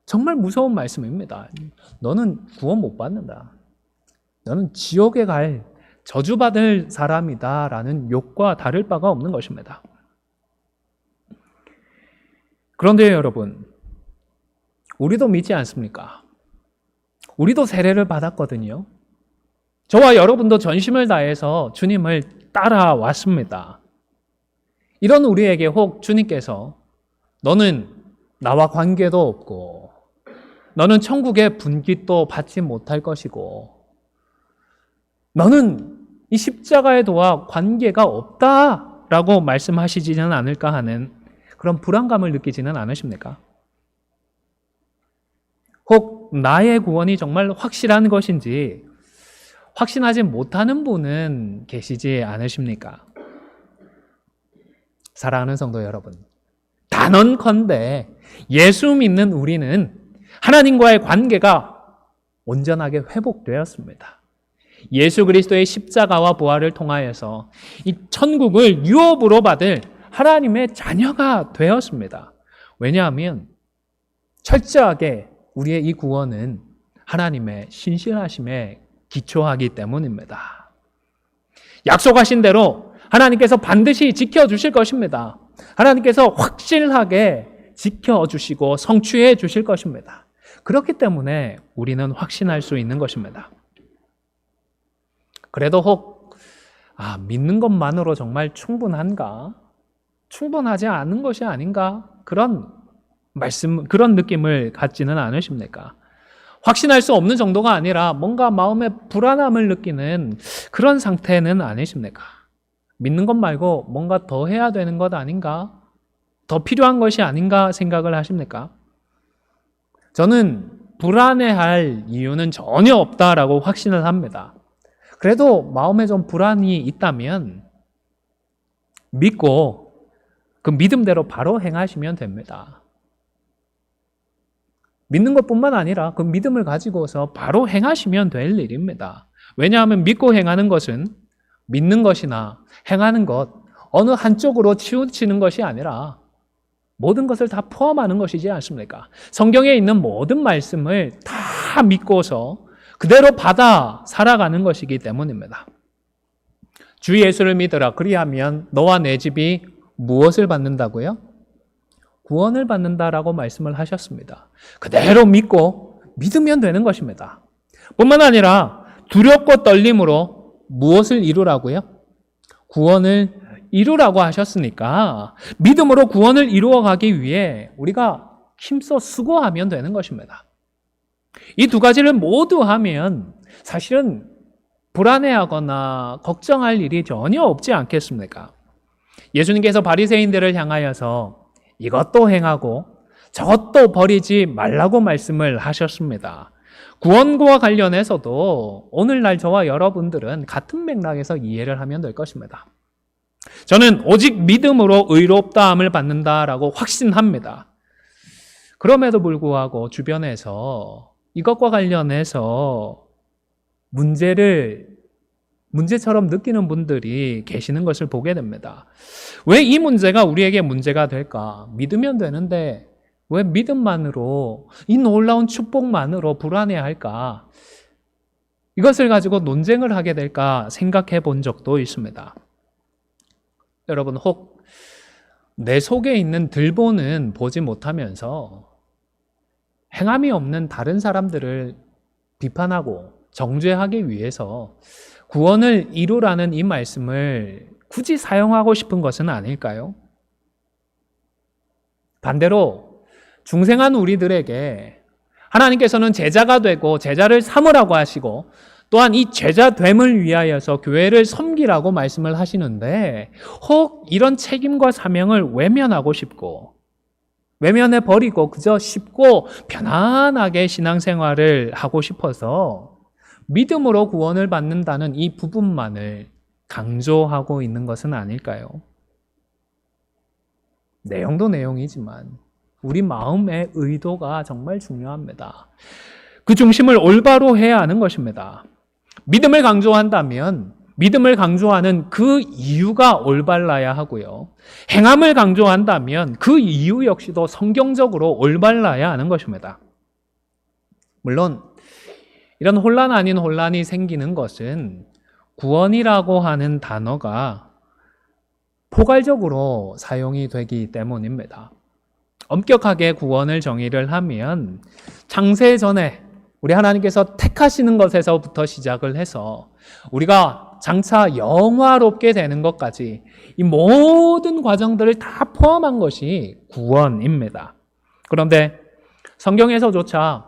정말 무서운 말씀입니다. 너는 구원 못 받는다. 너는 지옥에 갈 저주받을 사람이다라는 욕과 다를 바가 없는 것입니다. 그런데 여러분, 우리도 믿지 않습니까? 우리도 세례를 받았거든요. 저와 여러분도 전심을 다해서 주님을 따라왔습니다. 이런 우리에게 혹 주님께서 너는 나와 관계도 없고 너는 천국의 분깃도 받지 못할 것이고 너는 이 십자가의 도와 관계가 없다라고 말씀하시지는 않을까 하는 그런 불안감을 느끼지는 않으십니까? 혹 나의 구원이 정말 확실한 것인지 확신하지 못하는 분은 계시지 않으십니까? 사랑하는 성도 여러분, 단언컨대 예수 믿는 우리는 하나님과의 관계가 온전하게 회복되었습니다. 예수 그리스도의 십자가와 부활을 통하여서 이 천국을 유업으로 받을 하나님의 자녀가 되었습니다. 왜냐하면 철저하게 우리의 이 구원은 하나님의 신실하심에 기초하기 때문입니다. 약속하신 대로 하나님께서 반드시 지켜주실 것입니다. 하나님께서 확실하게 지켜주시고 성취해 주실 것입니다. 그렇기 때문에 우리는 확신할 수 있는 것입니다. 그래도 혹 믿는 것만으로 정말 충분한가? 충분하지 않은 것이 아닌가? 그런 느낌을 갖지는 않으십니까? 확신할 수 없는 정도가 아니라 뭔가 마음에 불안함을 느끼는 그런 상태는 아니십니까? 믿는 것 말고 뭔가 더 해야 되는 것 아닌가? 더 필요한 것이 아닌가 생각을 하십니까? 저는 불안해할 이유는 전혀 없다라고 확신을 합니다. 그래도 마음에 좀 불안이 있다면 믿고 그 믿음대로 바로 행하시면 됩니다. 믿는 것뿐만 아니라 그 믿음을 가지고서 바로 행하시면 될 일입니다. 왜냐하면 믿고 행하는 것은 믿는 것이나 행하는 것 어느 한쪽으로 치우치는 것이 아니라 모든 것을 다 포함하는 것이지 않습니까? 성경에 있는 모든 말씀을 다 믿고서 그대로 받아 살아가는 것이기 때문입니다. 주 예수를 믿으라. 그리하면 너와 내 집이 무엇을 받는다고요? 구원을 받는다라고 말씀을 하셨습니다. 그대로 믿고 믿으면 되는 것입니다. 뿐만 아니라 두렵고 떨림으로 무엇을 이루라고요? 구원을 이루라고 하셨으니까 믿음으로 구원을 이루어가기 위해 우리가 힘써 수고하면 되는 것입니다. 이 두 가지를 모두 하면 사실은 불안해하거나 걱정할 일이 전혀 없지 않겠습니까? 예수님께서 바리새인들을 향하여서 이것도 행하고 저것도 버리지 말라고 말씀을 하셨습니다. 구원과 관련해서도 오늘날 저와 여러분들은 같은 맥락에서 이해를 하면 될 것입니다. 저는 오직 믿음으로 의롭다함을 받는다라고 확신합니다. 그럼에도 불구하고 주변에서 이것과 관련해서 문제처럼 느끼는 분들이 계시는 것을 보게 됩니다. 왜 이 문제가 우리에게 문제가 될까? 믿으면 되는데 왜 믿음만으로, 이 놀라운 축복만으로 불안해할까? 이것을 가지고 논쟁을 하게 될까 생각해 본 적도 있습니다. 여러분, 혹 내 속에 있는 들보는 보지 못하면서 행함이 없는 다른 사람들을 비판하고 정죄하기 위해서 구원을 이루라는 이 말씀을 굳이 사용하고 싶은 것은 아닐까요? 반대로 중생한 우리들에게 하나님께서는 제자가 되고 제자를 삼으라고 하시고 또한 이 제자됨을 위하여서 교회를 섬기라고 말씀을 하시는데 혹 이런 책임과 사명을 외면하고 싶고 외면해 버리고 그저 쉽고 편안하게 신앙생활을 하고 싶어서 믿음으로 구원을 받는다는 이 부분만을 강조하고 있는 것은 아닐까요? 내용도 내용이지만 우리 마음의 의도가 정말 중요합니다. 그 중심을 올바로 해야 하는 것입니다. 믿음을 강조한다면 믿음을 강조하는 그 이유가 올바라야 하고요. 행함을 강조한다면 그 이유 역시도 성경적으로 올바라야 하는 것입니다. 물론 이런 혼란 아닌 혼란이 생기는 것은 구원이라고 하는 단어가 포괄적으로 사용이 되기 때문입니다. 엄격하게 구원을 정의를 하면 창세 전에 우리 하나님께서 택하시는 것에서부터 시작을 해서 우리가 장차 영화롭게 되는 것까지 이 모든 과정들을 다 포함한 것이 구원입니다. 그런데 성경에서조차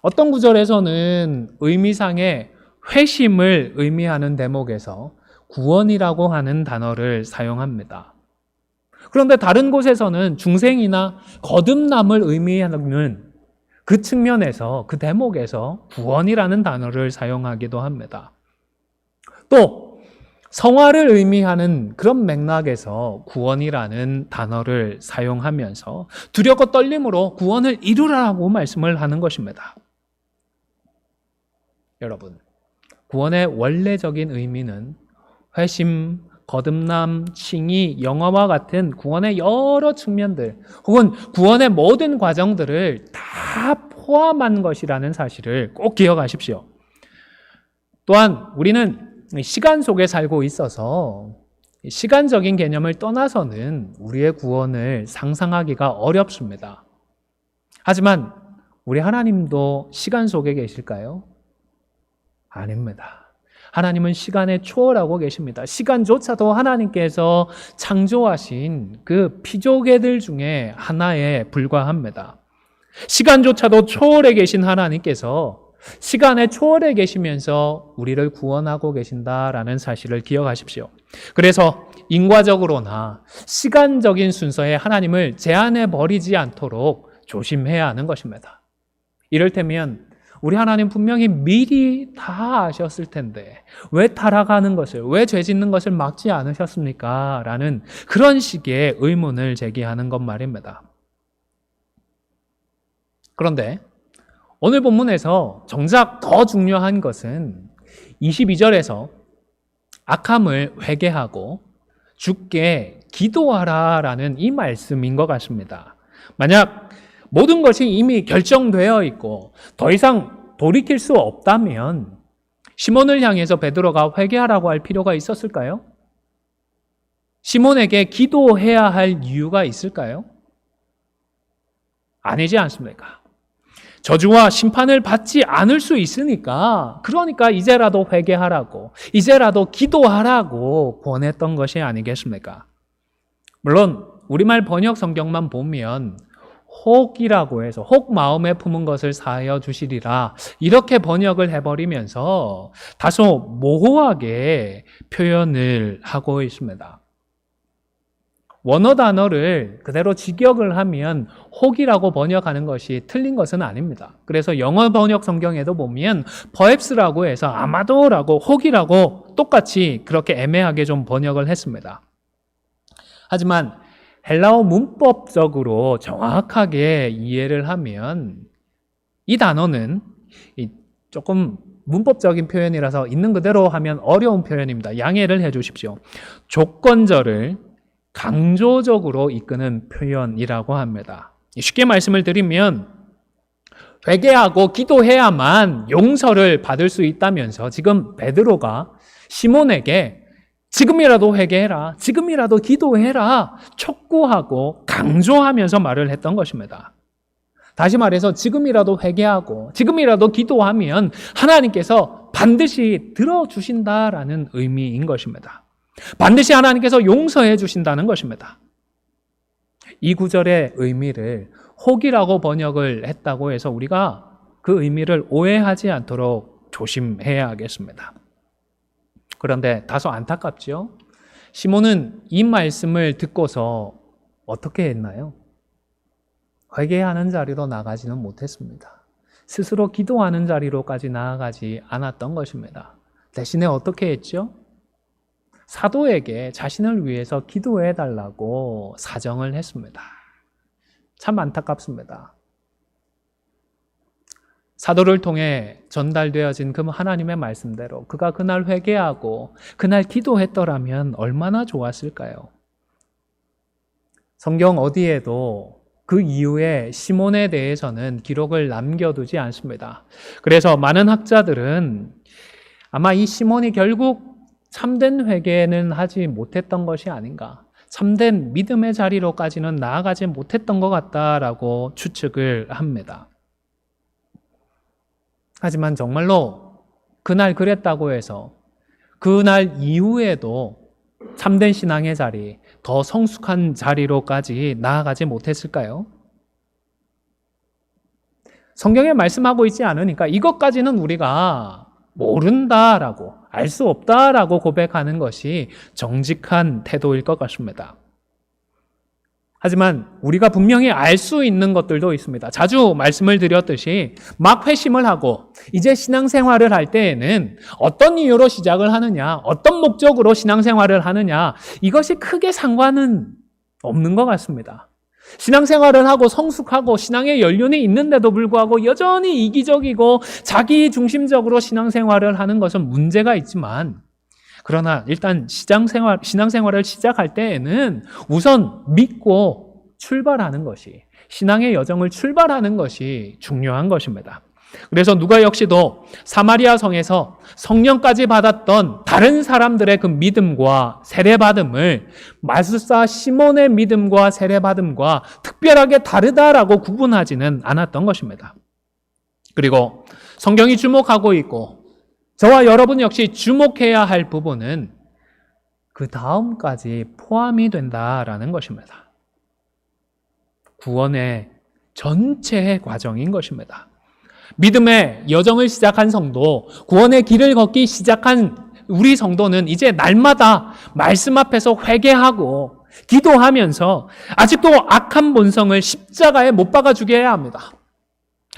어떤 구절에서는 의미상의 회심을 의미하는 대목에서 구원이라고 하는 단어를 사용합니다. 그런데 다른 곳에서는 중생이나 거듭남을 의미하는 그 측면에서, 그 대목에서 구원이라는 단어를 사용하기도 합니다. 또 성화를 의미하는 그런 맥락에서 구원이라는 단어를 사용하면서 두렵고 떨림으로 구원을 이루라고 말씀을 하는 것입니다. 여러분, 구원의 원래적인 의미는 회심, 거듭남, 칭의, 영화와 같은 구원의 여러 측면들 혹은 구원의 모든 과정들을 다 포함한 것이라는 사실을 꼭 기억하십시오. 또한 우리는 시간 속에 살고 있어서 시간적인 개념을 떠나서는 우리의 구원을 상상하기가 어렵습니다. 하지만 우리 하나님도 시간 속에 계실까요? 아닙니다. 하나님은 시간에 초월하고 계십니다. 시간조차도 하나님께서 창조하신 그 피조개들 중에 하나에 불과합니다. 시간조차도 초월해 계신 하나님께서 시간에 초월해 계시면서 우리를 구원하고 계신다라는 사실을 기억하십시오. 그래서 인과적으로나 시간적인 순서에 하나님을 제한해 버리지 않도록 조심해야 하는 것입니다. 이를테면 우리 하나님 분명히 미리 다 아셨을 텐데 왜 타락하는 것을, 왜 죄 짓는 것을 막지 않으셨습니까? 라는 그런 식의 의문을 제기하는 것 말입니다. 그런데 오늘 본문에서 정작 더 중요한 것은 22절에서 악함을 회개하고 주께 기도하라라는 이 말씀인 것 같습니다. 만약 모든 것이 이미 결정되어 있고 더 이상 돌이킬 수 없다면 시몬을 향해서 베드로가 회개하라고 할 필요가 있었을까요? 시몬에게 기도해야 할 이유가 있을까요? 아니지 않습니까? 저주와 심판을 받지 않을 수 있으니까 그러니까 이제라도 회개하라고, 이제라도 기도하라고 권했던 것이 아니겠습니까? 물론 우리말 번역 성경만 보면 혹이라고 해서 혹 마음에 품은 것을 사하여 주시리라 이렇게 번역을 해버리면서 다소 모호하게 표현을 하고 있습니다. 원어 단어를 그대로 직역을 하면 혹이라고 번역하는 것이 틀린 것은 아닙니다. 그래서 영어 번역 성경에도 보면 perhaps라고 해서 아마도라고 혹이라고 똑같이 그렇게 애매하게 좀 번역을 했습니다. 하지만 헬라어 문법적으로 정확하게 이해를 하면 이 단어는 조금 문법적인 표현이라서 있는 그대로 하면 어려운 표현입니다. 양해를 해 주십시오. 조건절을 강조적으로 이끄는 표현이라고 합니다. 쉽게 말씀을 드리면 회개하고 기도해야만 용서를 받을 수 있다면서 지금 베드로가 시몬에게 지금이라도 회개해라, 지금이라도 기도해라 촉구하고 강조하면서 말을 했던 것입니다. 다시 말해서 지금이라도 회개하고 지금이라도 기도하면 하나님께서 반드시 들어주신다라는 의미인 것입니다. 반드시 하나님께서 용서해 주신다는 것입니다. 이 구절의 의미를 혹이라고 번역을 했다고 해서 우리가 그 의미를 오해하지 않도록 조심해야 하겠습니다. 그런데 다소 안타깝죠? 시몬은 이 말씀을 듣고서 어떻게 했나요? 회개하는 자리로 나가지는 못했습니다. 스스로 기도하는 자리로까지 나아가지 않았던 것입니다. 대신에 어떻게 했죠? 사도에게 자신을 위해서 기도해 달라고 사정을 했습니다. 참 안타깝습니다. 사도를 통해 전달되어진 그 하나님의 말씀대로 그가 그날 회개하고 그날 기도했더라면 얼마나 좋았을까요? 성경 어디에도 그 이후에 시몬에 대해서는 기록을 남겨두지 않습니다. 그래서 많은 학자들은 아마 이 시몬이 결국 참된 회개는 하지 못했던 것이 아닌가, 참된 믿음의 자리로까지는 나아가지 못했던 것 같다라고 추측을 합니다. 하지만 정말로 그날 그랬다고 해서 그날 이후에도 참된 신앙의 자리, 더 성숙한 자리로까지 나아가지 못했을까요? 성경에 말씀하고 있지 않으니까 이것까지는 우리가 모른다라고, 알 수 없다라고 고백하는 것이 정직한 태도일 것 같습니다. 하지만 우리가 분명히 알 수 있는 것들도 있습니다. 자주 말씀을 드렸듯이 막 회심을 하고 이제 신앙생활을 할 때에는 어떤 이유로 시작을 하느냐, 어떤 목적으로 신앙생활을 하느냐, 이것이 크게 상관은 없는 것 같습니다. 신앙생활을 하고 성숙하고 신앙의 연륜이 있는데도 불구하고 여전히 이기적이고 자기 중심적으로 신앙생활을 하는 것은 문제가 있지만, 그러나 일단 신앙생활을 시작할 때에는 우선 믿고 출발하는 것이, 신앙의 여정을 출발하는 것이 중요한 것입니다. 그래서 누가 역시도 사마리아 성에서 성령까지 받았던 다른 사람들의 그 믿음과 세례받음을 마술사 시몬의 믿음과 세례받음과 특별하게 다르다라고 구분하지는 않았던 것입니다. 그리고 성경이 주목하고 있고 저와 여러분 역시 주목해야 할 부분은 그 다음까지 포함이 된다라는 것입니다. 구원의 전체의 과정인 것입니다. 믿음의 여정을 시작한 성도, 구원의 길을 걷기 시작한 우리 성도는 이제 날마다 말씀 앞에서 회개하고 기도하면서 아직도 악한 본성을 십자가에 못 박아주게 해야 합니다.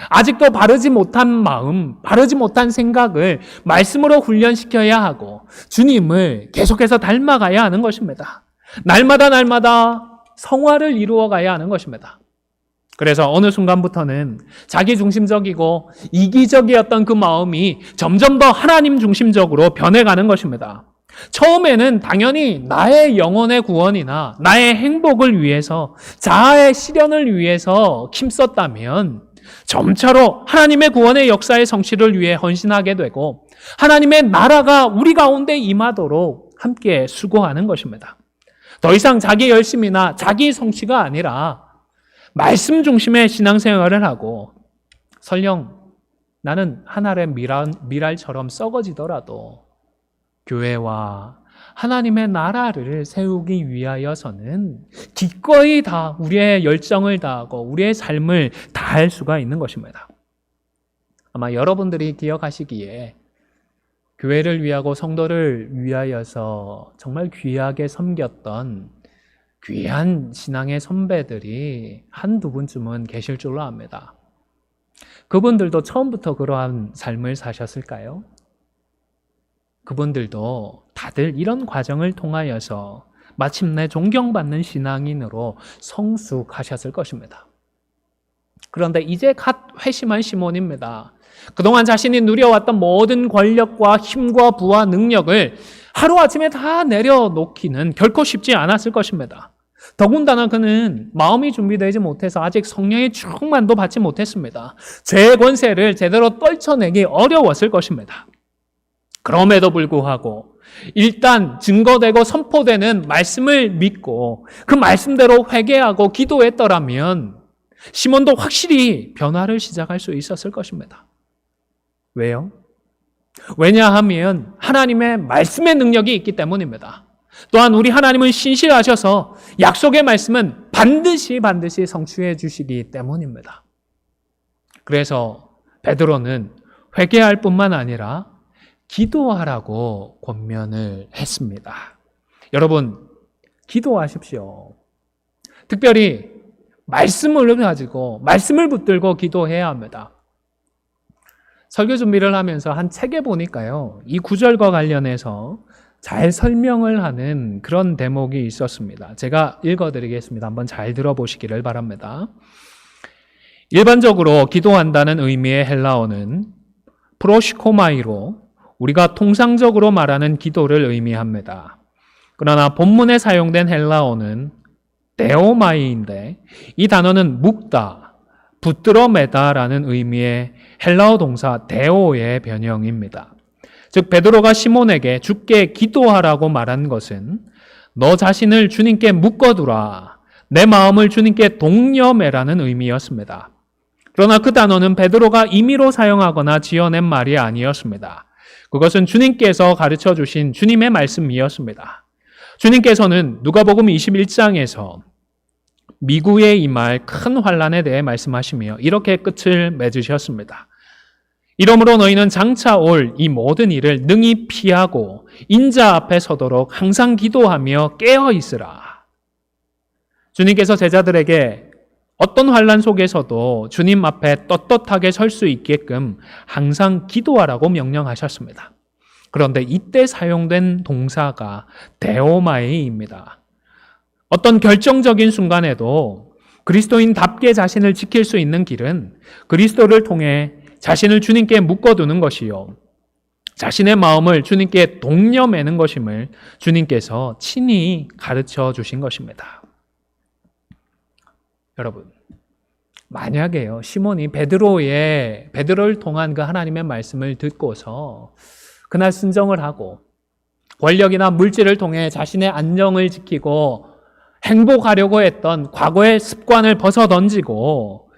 아직도 바르지 못한 마음, 바르지 못한 생각을 말씀으로 훈련시켜야 하고 주님을 계속해서 닮아가야 하는 것입니다. 날마다 성화를 이루어가야 하는 것입니다. 그래서 어느 순간부터는 자기 중심적이고 이기적이었던 그 마음이 점점 더 하나님 중심적으로 변해가는 것입니다. 처음에는 당연히 나의 영혼의 구원이나 나의 행복을 위해서, 자아의 실현을 위해서 힘썼다면 점차로 하나님의 구원의 역사의 성취를 위해 헌신하게 되고 하나님의 나라가 우리 가운데 임하도록 함께 수고하는 것입니다. 더 이상 자기 열심이나 자기 성취가 아니라 말씀 중심의 신앙생활을 하고 설령 나는 한 알의 밀알처럼 썩어지더라도 교회와 하나님의 나라를 세우기 위하여서는 기꺼이 다 우리의 열정을 다하고 우리의 삶을 다할 수가 있는 것입니다. 아마 여러분들이 기억하시기에 교회를 위하고 성도를 위하여서 정말 귀하게 섬겼던 귀한 신앙의 선배들이 한두 분쯤은 계실 줄로 압니다. 그분들도 처음부터 그러한 삶을 사셨을까요? 그분들도 다들 이런 과정을 통하여서 마침내 존경받는 신앙인으로 성숙하셨을 것입니다. 그런데 이제 갓 회심한 시몬입니다. 그동안 자신이 누려왔던 모든 권력과 힘과 부와 능력을 하루아침에 다 내려놓기는 결코 쉽지 않았을 것입니다. 더군다나 그는 마음이 준비되지 못해서 아직 성령의 충만도 받지 못했습니다. 죄의 권세를 제대로 떨쳐내기 어려웠을 것입니다. 그럼에도 불구하고 일단 증거되고 선포되는 말씀을 믿고 그 말씀대로 회개하고 기도했더라면 시몬도 확실히 변화를 시작할 수 있었을 것입니다. 왜요? 왜냐하면 하나님의 말씀의 능력이 있기 때문입니다. 또한 우리 하나님은 신실하셔서 약속의 말씀은 반드시 성취해 주시기 때문입니다. 그래서 베드로는 회개할 뿐만 아니라 기도하라고 권면을 했습니다. 여러분, 기도하십시오. 특별히 말씀을 가지고 말씀을 붙들고 기도해야 합니다. 설교 준비를 하면서 한 책에 보니까요, 이 구절과 관련해서 잘 설명을 하는 그런 대목이 있었습니다. 제가 읽어드리겠습니다. 한번 잘 들어보시기를 바랍니다. 일반적으로 기도한다는 의미의 헬라어는 프로시코마이로 우리가 통상적으로 말하는 기도를 의미합니다. 그러나 본문에 사용된 헬라어는 데오마이인데 이 단어는 묵다, 붙들어 매다라는 의미의 헬라어 동사 데오의 변형입니다. 즉 베드로가 시몬에게 주께 기도하라고 말한 것은 너 자신을 주님께 묶어두라, 내 마음을 주님께 독려매라는 의미였습니다. 그러나 그 단어는 베드로가 임의로 사용하거나 지어낸 말이 아니었습니다. 그것은 주님께서 가르쳐 주신 주님의 말씀이었습니다. 주님께서는 누가복음 21장에서 미구에 임할 큰 환난에 대해 말씀하시며 이렇게 끝을 맺으셨습니다. 이러므로 너희는 장차 올 이 모든 일을 능히 피하고 인자 앞에 서도록 항상 기도하며 깨어 있으라. 주님께서 제자들에게 어떤 환난 속에서도 주님 앞에 떳떳하게 설 수 있게끔 항상 기도하라고 명령하셨습니다. 그런데 이때 사용된 동사가 데오마이입니다. 어떤 결정적인 순간에도 그리스도인답게 자신을 지킬 수 있는 길은 그리스도를 통해 자신을 주님께 묶어두는 것이요, 자신의 마음을 주님께 동여매는 것임을 주님께서 친히 가르쳐 주신 것입니다. 여러분, 만약에요, 시몬이 베드로를 통한 그 하나님의 말씀을 듣고서 그날 순종을 하고 권력이나 물질을 통해 자신의 안정을 지키고 행복하려고 했던 과거의 습관을 벗어던지고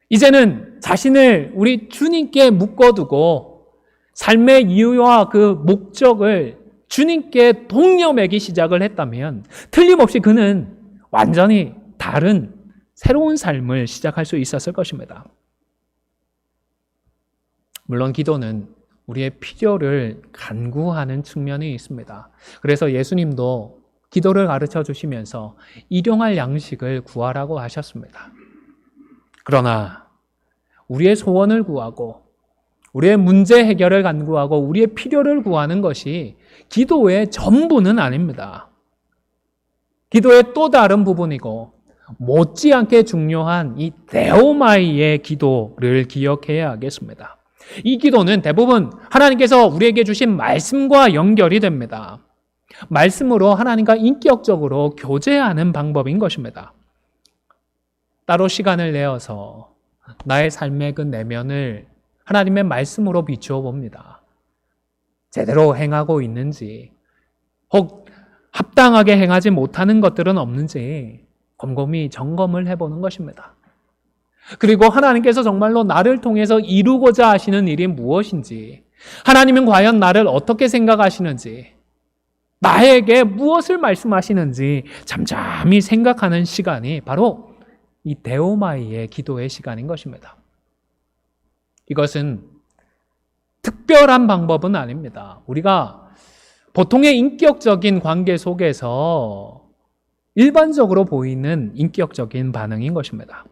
이제는 자신을 우리 주님께 묶어두고 삶의 이유와 그 목적을 주님께 동여매기 시작을 했다면 틀림없이 그는 완전히 다른 새로운 삶을 시작할 수 있었을 것입니다. 물론 기도는 우리의 필요를 간구하는 측면이 있습니다. 그래서 예수님도 기도를 가르쳐 주시면서 일용할 양식을 구하라고 하셨습니다. 그러나 우리의 소원을 구하고 우리의 문제 해결을 간구하고 우리의 필요를 구하는 것이 기도의 전부는 아닙니다. 기도의 또 다른 부분이고 못지않게 중요한 이 데오마이의 기도를 기억해야 하겠습니다. 이 기도는 대부분 하나님께서 우리에게 주신 말씀과 연결이 됩니다. 말씀으로 하나님과 인격적으로 교제하는 방법인 것입니다. 따로 시간을 내어서 나의 삶의 그 내면을 하나님의 말씀으로 비추어 봅니다. 제대로 행하고 있는지, 혹 합당하게 행하지 못하는 것들은 없는지 곰곰이 점검을 해보는 것입니다. 그리고 하나님께서 정말로 나를 통해서 이루고자 하시는 일이 무엇인지, 하나님은 과연 나를 어떻게 생각하시는지, 나에게 무엇을 말씀하시는지 잠잠히 생각하는 시간이 바로 이 데오마이의 기도의 시간인 것입니다. 이것은 특별한 방법은 아닙니다. 우리가 보통의 인격적인 관계 속에서 일반적으로 보이는 인격적인 반응인 것입니다.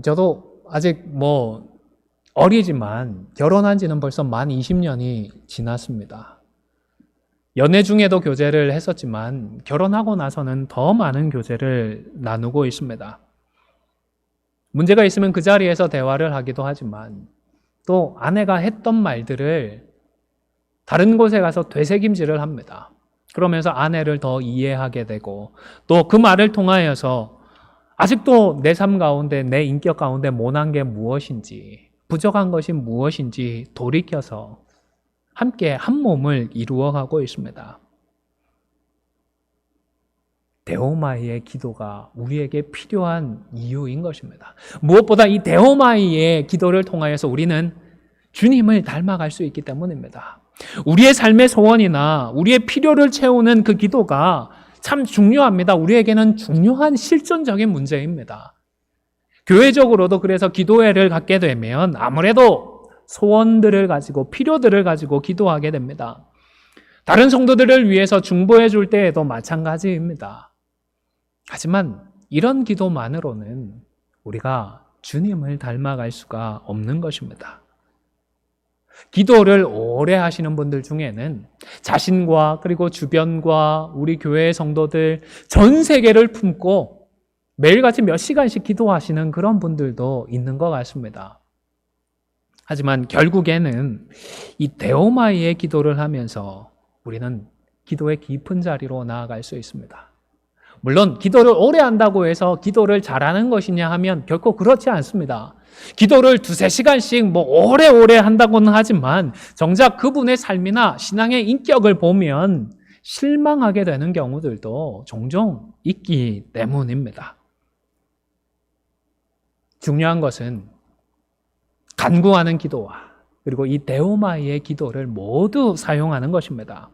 저도 아직 어리지만 결혼한 지는 벌써 만 20년이 지났습니다. 연애 중에도 교제를 했었지만 결혼하고 나서는 더 많은 교제를 나누고 있습니다. 문제가 있으면 그 자리에서 대화를 하기도 하지만 또 아내가 했던 말들을 다른 곳에 가서 되새김질을 합니다. 그러면서 아내를 더 이해하게 되고 또 그 말을 통하여서 아직도 내 삶 가운데, 내 인격 가운데 모난 게 무엇인지, 부족한 것이 무엇인지 돌이켜서 함께 한 몸을 이루어가고 있습니다. 데오마이의 기도가 우리에게 필요한 이유인 것입니다. 무엇보다 이 데오마이의 기도를 통하여서 우리는 주님을 닮아갈 수 있기 때문입니다. 우리의 삶의 소원이나 우리의 필요를 채우는 그 기도가 참 중요합니다. 우리에게는 중요한 실존적인 문제입니다. 교회적으로도 그래서 기도회를 갖게 되면 아무래도 소원들을 가지고 필요들을 가지고 기도하게 됩니다. 다른 성도들을 위해서 중보해 줄 때에도 마찬가지입니다. 하지만 이런 기도만으로는 우리가 주님을 닮아갈 수가 없는 것입니다. 기도를 오래 하시는 분들 중에는 자신과 그리고 주변과 우리 교회의 성도들 전 세계를 품고 매일같이 몇 시간씩 기도하시는 그런 분들도 있는 것 같습니다. 하지만 결국에는 이 데오마이의 기도를 하면서 우리는 기도의 깊은 자리로 나아갈 수 있습니다. 물론 기도를 오래 한다고 해서 기도를 잘하는 것이냐 하면 결코 그렇지 않습니다. 기도를 두세 시간씩 오래오래 한다고는 하지만 정작 그분의 삶이나 신앙의 인격을 보면 실망하게 되는 경우들도 종종 있기 때문입니다. 중요한 것은 간구하는 기도와 그리고 이 데오마이의 기도를 모두 사용하는 것입니다.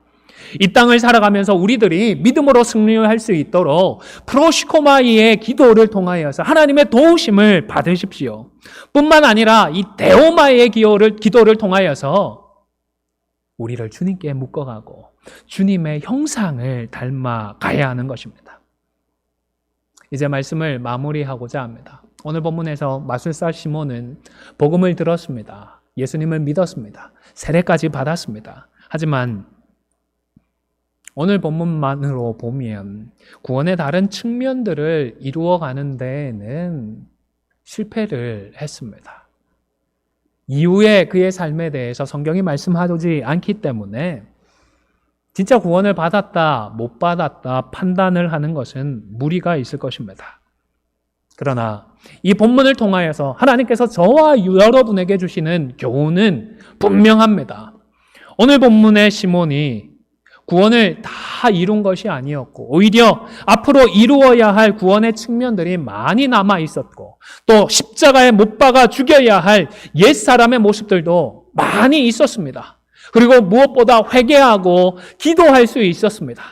이 땅을 살아가면서 우리들이 믿음으로 승리할 수 있도록 프로시코마이의 기도를 통하여서 하나님의 도우심을 받으십시오. 뿐만 아니라 이 데오마이의 기도를 통하여서 우리를 주님께 묶어가고 주님의 형상을 닮아가야 하는 것입니다. 이제 말씀을 마무리하고자 합니다. 오늘 본문에서 마술사 시몬은 복음을 들었습니다. 예수님을 믿었습니다. 세례까지 받았습니다. 하지만 오늘 본문만으로 보면 구원의 다른 측면들을 이루어가는 데에는 실패를 했습니다. 이후에 그의 삶에 대해서 성경이 말씀하지 않기 때문에 진짜 구원을 받았다, 못 받았다 판단을 하는 것은 무리가 있을 것입니다. 그러나 이 본문을 통하여서 하나님께서 저와 여러분에게 주시는 교훈은 분명합니다. 오늘 본문의 시몬이 구원을 다 이룬 것이 아니었고 오히려 앞으로 이루어야 할 구원의 측면들이 많이 남아 있었고 또 십자가에 못 박아 죽여야 할 옛사람의 모습들도 많이 있었습니다. 그리고 무엇보다 회개하고 기도할 수 있었습니다.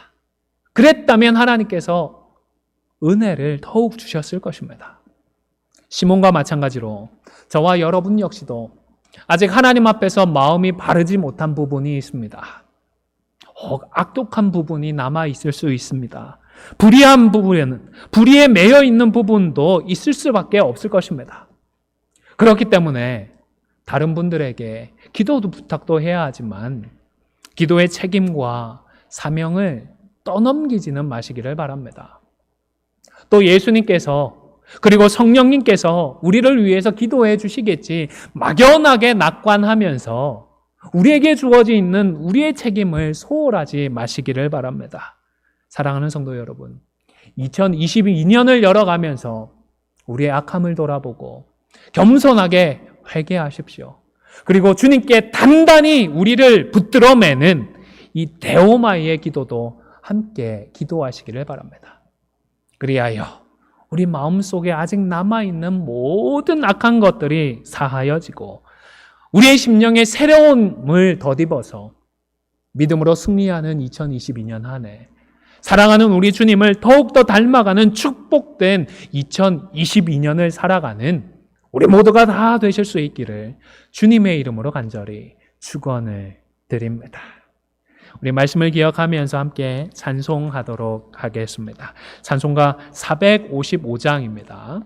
그랬다면 하나님께서 은혜를 더욱 주셨을 것입니다. 시몬과 마찬가지로 저와 여러분 역시도 아직 하나님 앞에서 마음이 바르지 못한 부분이 있습니다. 악독한 부분이 남아 있을 수 있습니다. 불의한 부분에는 불의에 매여 있는 부분도 있을 수밖에 없을 것입니다. 그렇기 때문에 다른 분들에게 기도도 부탁도 해야 하지만 기도의 책임과 사명을 떠넘기지는 마시기를 바랍니다. 또 예수님께서 그리고 성령님께서 우리를 위해서 기도해 주시겠지 막연하게 낙관하면서 우리에게 주어져 있는 우리의 책임을 소홀하지 마시기를 바랍니다. 사랑하는 성도 여러분, 2022년을 열어가면서 우리의 악함을 돌아보고 겸손하게 회개하십시오. 그리고 주님께 단단히 우리를 붙들어 매는 이 데오마이의 기도도 함께 기도하시기를 바랍니다. 그리하여 우리 마음속에 아직 남아있는 모든 악한 것들이 사하여지고 우리의 심령에 새로움을 덧입어서 믿음으로 승리하는 2022년 한 해, 사랑하는 우리 주님을 더욱더 닮아가는 축복된 2022년을 살아가는 우리 모두가 다 되실 수 있기를 주님의 이름으로 간절히 축원을 드립니다. 우리 말씀을 기억하면서 함께 찬송하도록 하겠습니다. 찬송가 455장입니다.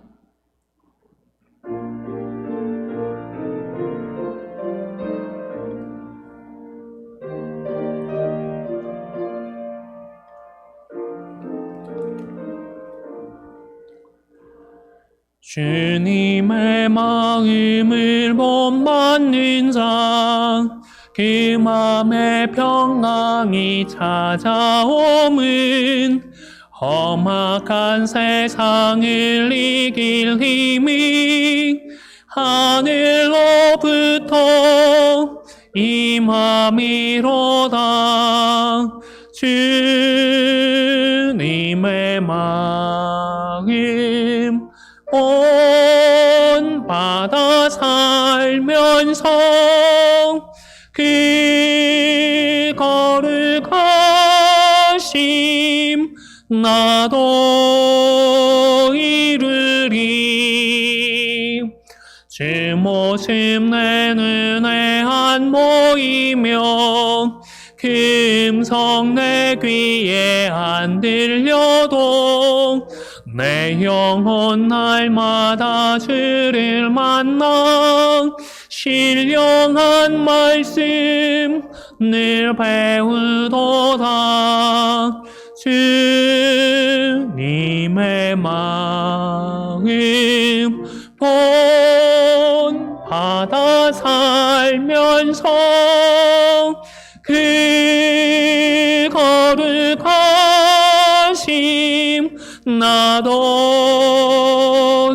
주님의 마음을 못 받는 자, 그 맘에 평강이 찾아오면 험악한 세상을 이길 힘이 하늘로부터 임함이로다. 주님의 마음 본받아 살면서 그 거룩하심 나도 이루리. 주 모습 내 눈에 안 보이며 그 음성 내 귀에 안 들려도 내 영혼 날마다 주를 만나 신령한 말씀 늘 배우도다. 주님의 마음 본받아 살면서 그 거룩하심 나도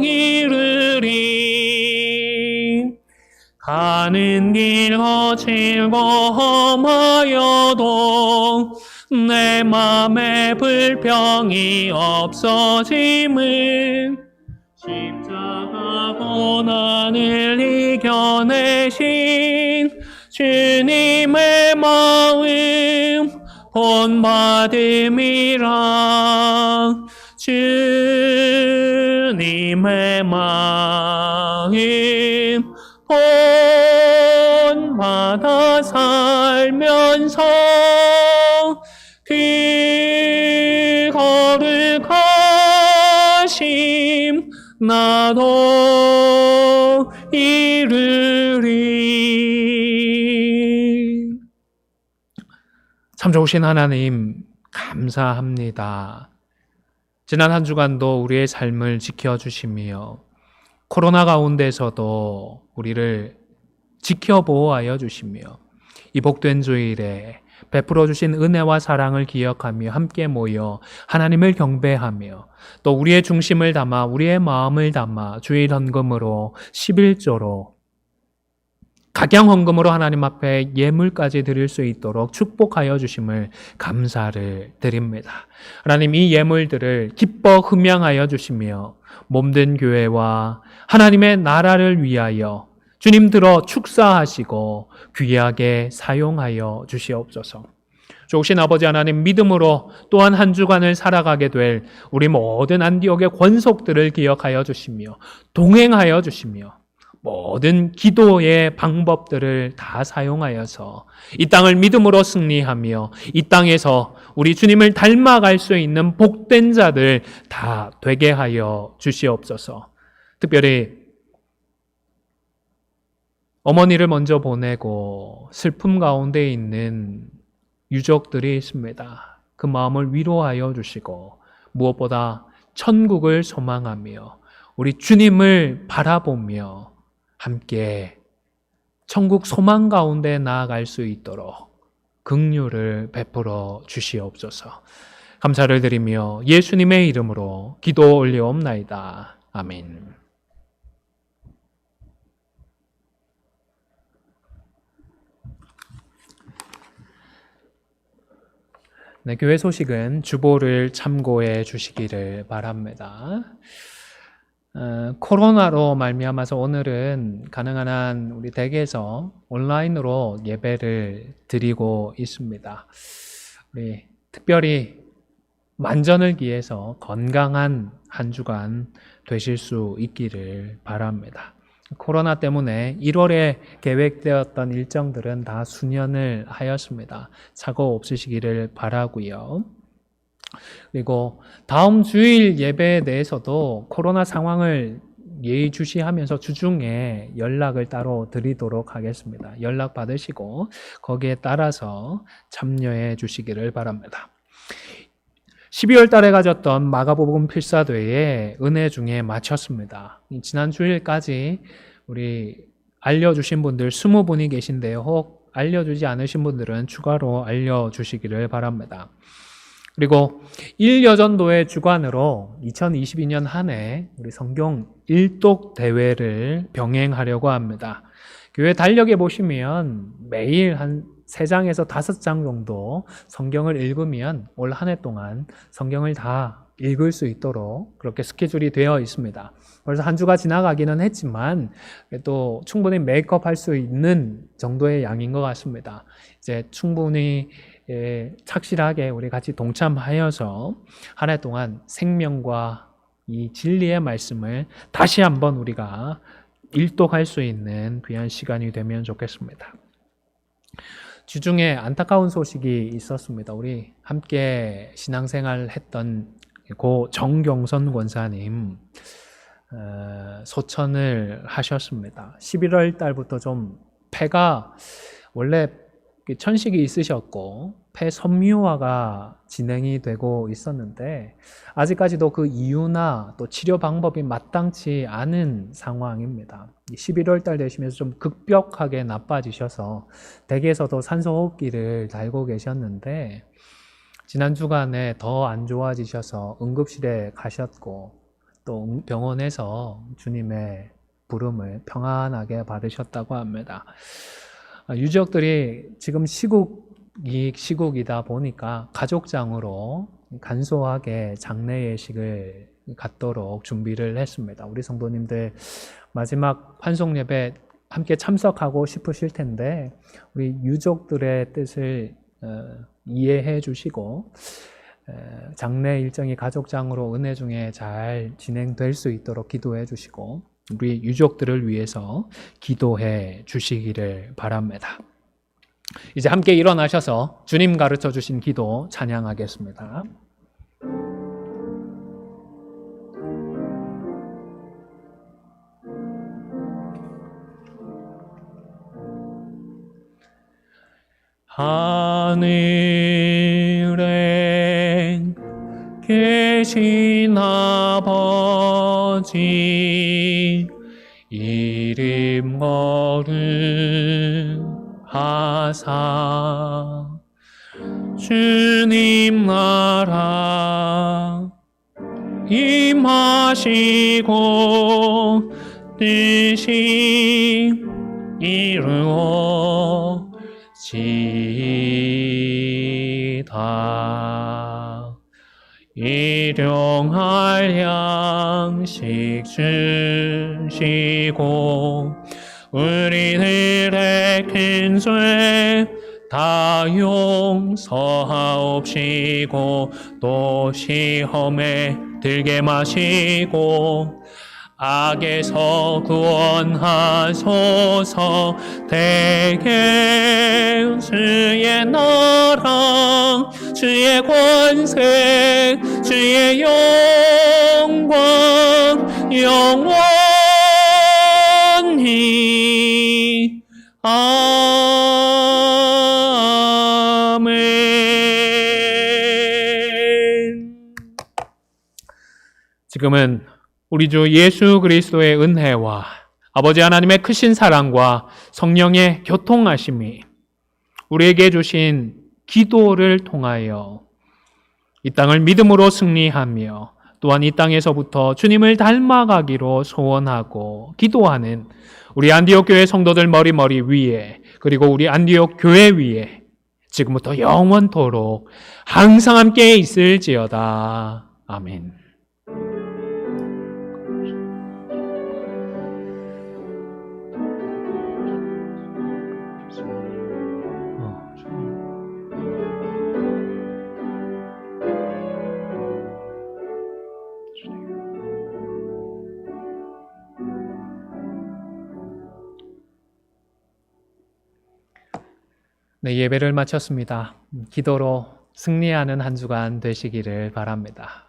이루리. 가는 길 거칠고 험하여도 내 맘에 불평이 없어짐은 십자가 고난을 이겨내신 주님의 마음 본받음이라. 주님의 마음 본받아 살면서 그 거룩하심 나도 이루리. 참 좋으신 하나님, 감사합니다. 지난 한 주간도 우리의 삶을 지켜주시며 코로나 가운데서도 우리를 지켜 보호하여 주시며 이 복된 주일에 베풀어 주신 은혜와 사랑을 기억하며 함께 모여 하나님을 경배하며 또 우리의 중심을 담아 우리의 마음을 담아 주일 헌금으로 11조로 각양 헌금으로 하나님 앞에 예물까지 드릴 수 있도록 축복하여 주심을 감사를 드립니다. 하나님, 이 예물들을 기뻐 흠양하여 주시며 몸된 교회와 하나님의 나라를 위하여 주님 들어 축사하시고 귀하게 사용하여 주시옵소서. 좋으신 아버지 하나님, 믿음으로 또한 한 주간을 살아가게 될 우리 모든 안디옥의 권속들을 기억하여 주시며 동행하여 주시며 모든 기도의 방법들을 다 사용하여서 이 땅을 믿음으로 승리하며 이 땅에서 우리 주님을 닮아갈 수 있는 복된 자들 다 되게 하여 주시옵소서. 특별히 어머니를 먼저 보내고 슬픔 가운데 있는 유족들이 있습니다. 그 마음을 위로하여 주시고 무엇보다 천국을 소망하며 우리 주님을 바라보며 함께 천국 소망 가운데 나아갈 수 있도록 긍휼을 베풀어 주시옵소서. 감사를 드리며 예수님의 이름으로 기도 올리옵나이다. 아멘. 네, 교회 소식은 주보를 참고해 주시기를 바랍니다. 코로나로 말미암아서 오늘은 가능한 한 우리 댁에서 온라인으로 예배를 드리고 있습니다. 우리 특별히 만전을 기해서 건강한 한 주간 되실 수 있기를 바랍니다. 코로나 때문에 1월에 계획되었던 일정들은 다 수년을 하였습니다. 사고 없으시기를 바라고요. 그리고 다음 주일 예배에 대해서도 코로나 상황을 예의주시하면서 주중에 연락을 따로 드리도록 하겠습니다. 연락 받으시고 거기에 따라서 참여해 주시기를 바랍니다. 12월 달에 가졌던 마가복음 필사대회 은혜 중에 마쳤습니다. 지난 주일까지 우리 알려주신 분들 20분이 계신데요. 혹 알려주지 않으신 분들은 추가로 알려주시기를 바랍니다. 그리고 1여전도의 주관으로 2022년 한 해 우리 성경 일독 대회를 병행하려고 합니다. 교회 달력에 보시면 매일 한 3장에서 5장 정도 성경을 읽으면 올 한 해 동안 성경을 다 읽을 수 있도록 그렇게 스케줄이 되어 있습니다. 그래서 한 주가 지나가기는 했지만 또 충분히 메이크업 할 수 있는 정도의 양인 것 같습니다. 이제 충분히 착실하게 우리 같이 동참하여서 한 해 동안 생명과 이 진리의 말씀을 다시 한번 우리가 일독할 수 있는 귀한 시간이 되면 좋겠습니다. 주중에 안타까운 소식이 있었습니다. 우리 함께 신앙생활 했던 고 정경선 권사님 소천을 하셨습니다. 11월 달부터 좀 폐가 원래 천식이 있으셨고 폐 섬유화가 진행이 되고 있었는데 아직까지도 그 이유나 또 치료 방법이 마땅치 않은 상황입니다. 11월 달 되시면서 좀 급격하게 나빠지셔서 댁에서도 산소호흡기를 달고 계셨는데 지난 주간에 더 안 좋아지셔서 응급실에 가셨고 또 병원에서 주님의 부름을 평안하게 받으셨다고 합니다. 유족들이 지금 시국이다 보니까 가족장으로 간소하게 장례 예식을 갖도록 준비를 했습니다. 우리 성도님들 마지막 환송 예배 함께 참석하고 싶으실 텐데 우리 유족들의 뜻을 이해해 주시고 장례 일정이 가족장으로 은혜 중에 잘 진행될 수 있도록 기도해 주시고 우리 유족들을 위해서 기도해 주시기를 바랍니다. 이제 함께 일어나셔서 주님 가르쳐 주신 기도 찬양하겠습니다. 하늘에 계신 아버지 이름 거룩하사 주님 나라 임하시고 뜻이 이루어지이다. 일용할 양식 주시고 우리들의 큰 죄 다 용서하옵시고 또 시험에 들게 마시고 악에서 구원하소서. 대개 주의 나라 주의 권세 주의 영광 영원히 아멘. 지금은 우리 주 예수 그리스도의 은혜와 아버지 하나님의 크신 사랑과 성령의 교통하심이 우리에게 주신 기도를 통하여 이 땅을 믿음으로 승리하며 또한 이 땅에서부터 주님을 닮아가기로 소원하고 기도하는 우리 안디옥 교회 성도들 머리 위에 그리고 우리 안디옥 교회 위에 지금부터 영원토록 항상 함께 있을지어다. 아멘. 네, 예배를 마쳤습니다. 기도로 승리하는 한 주간 되시기를 바랍니다.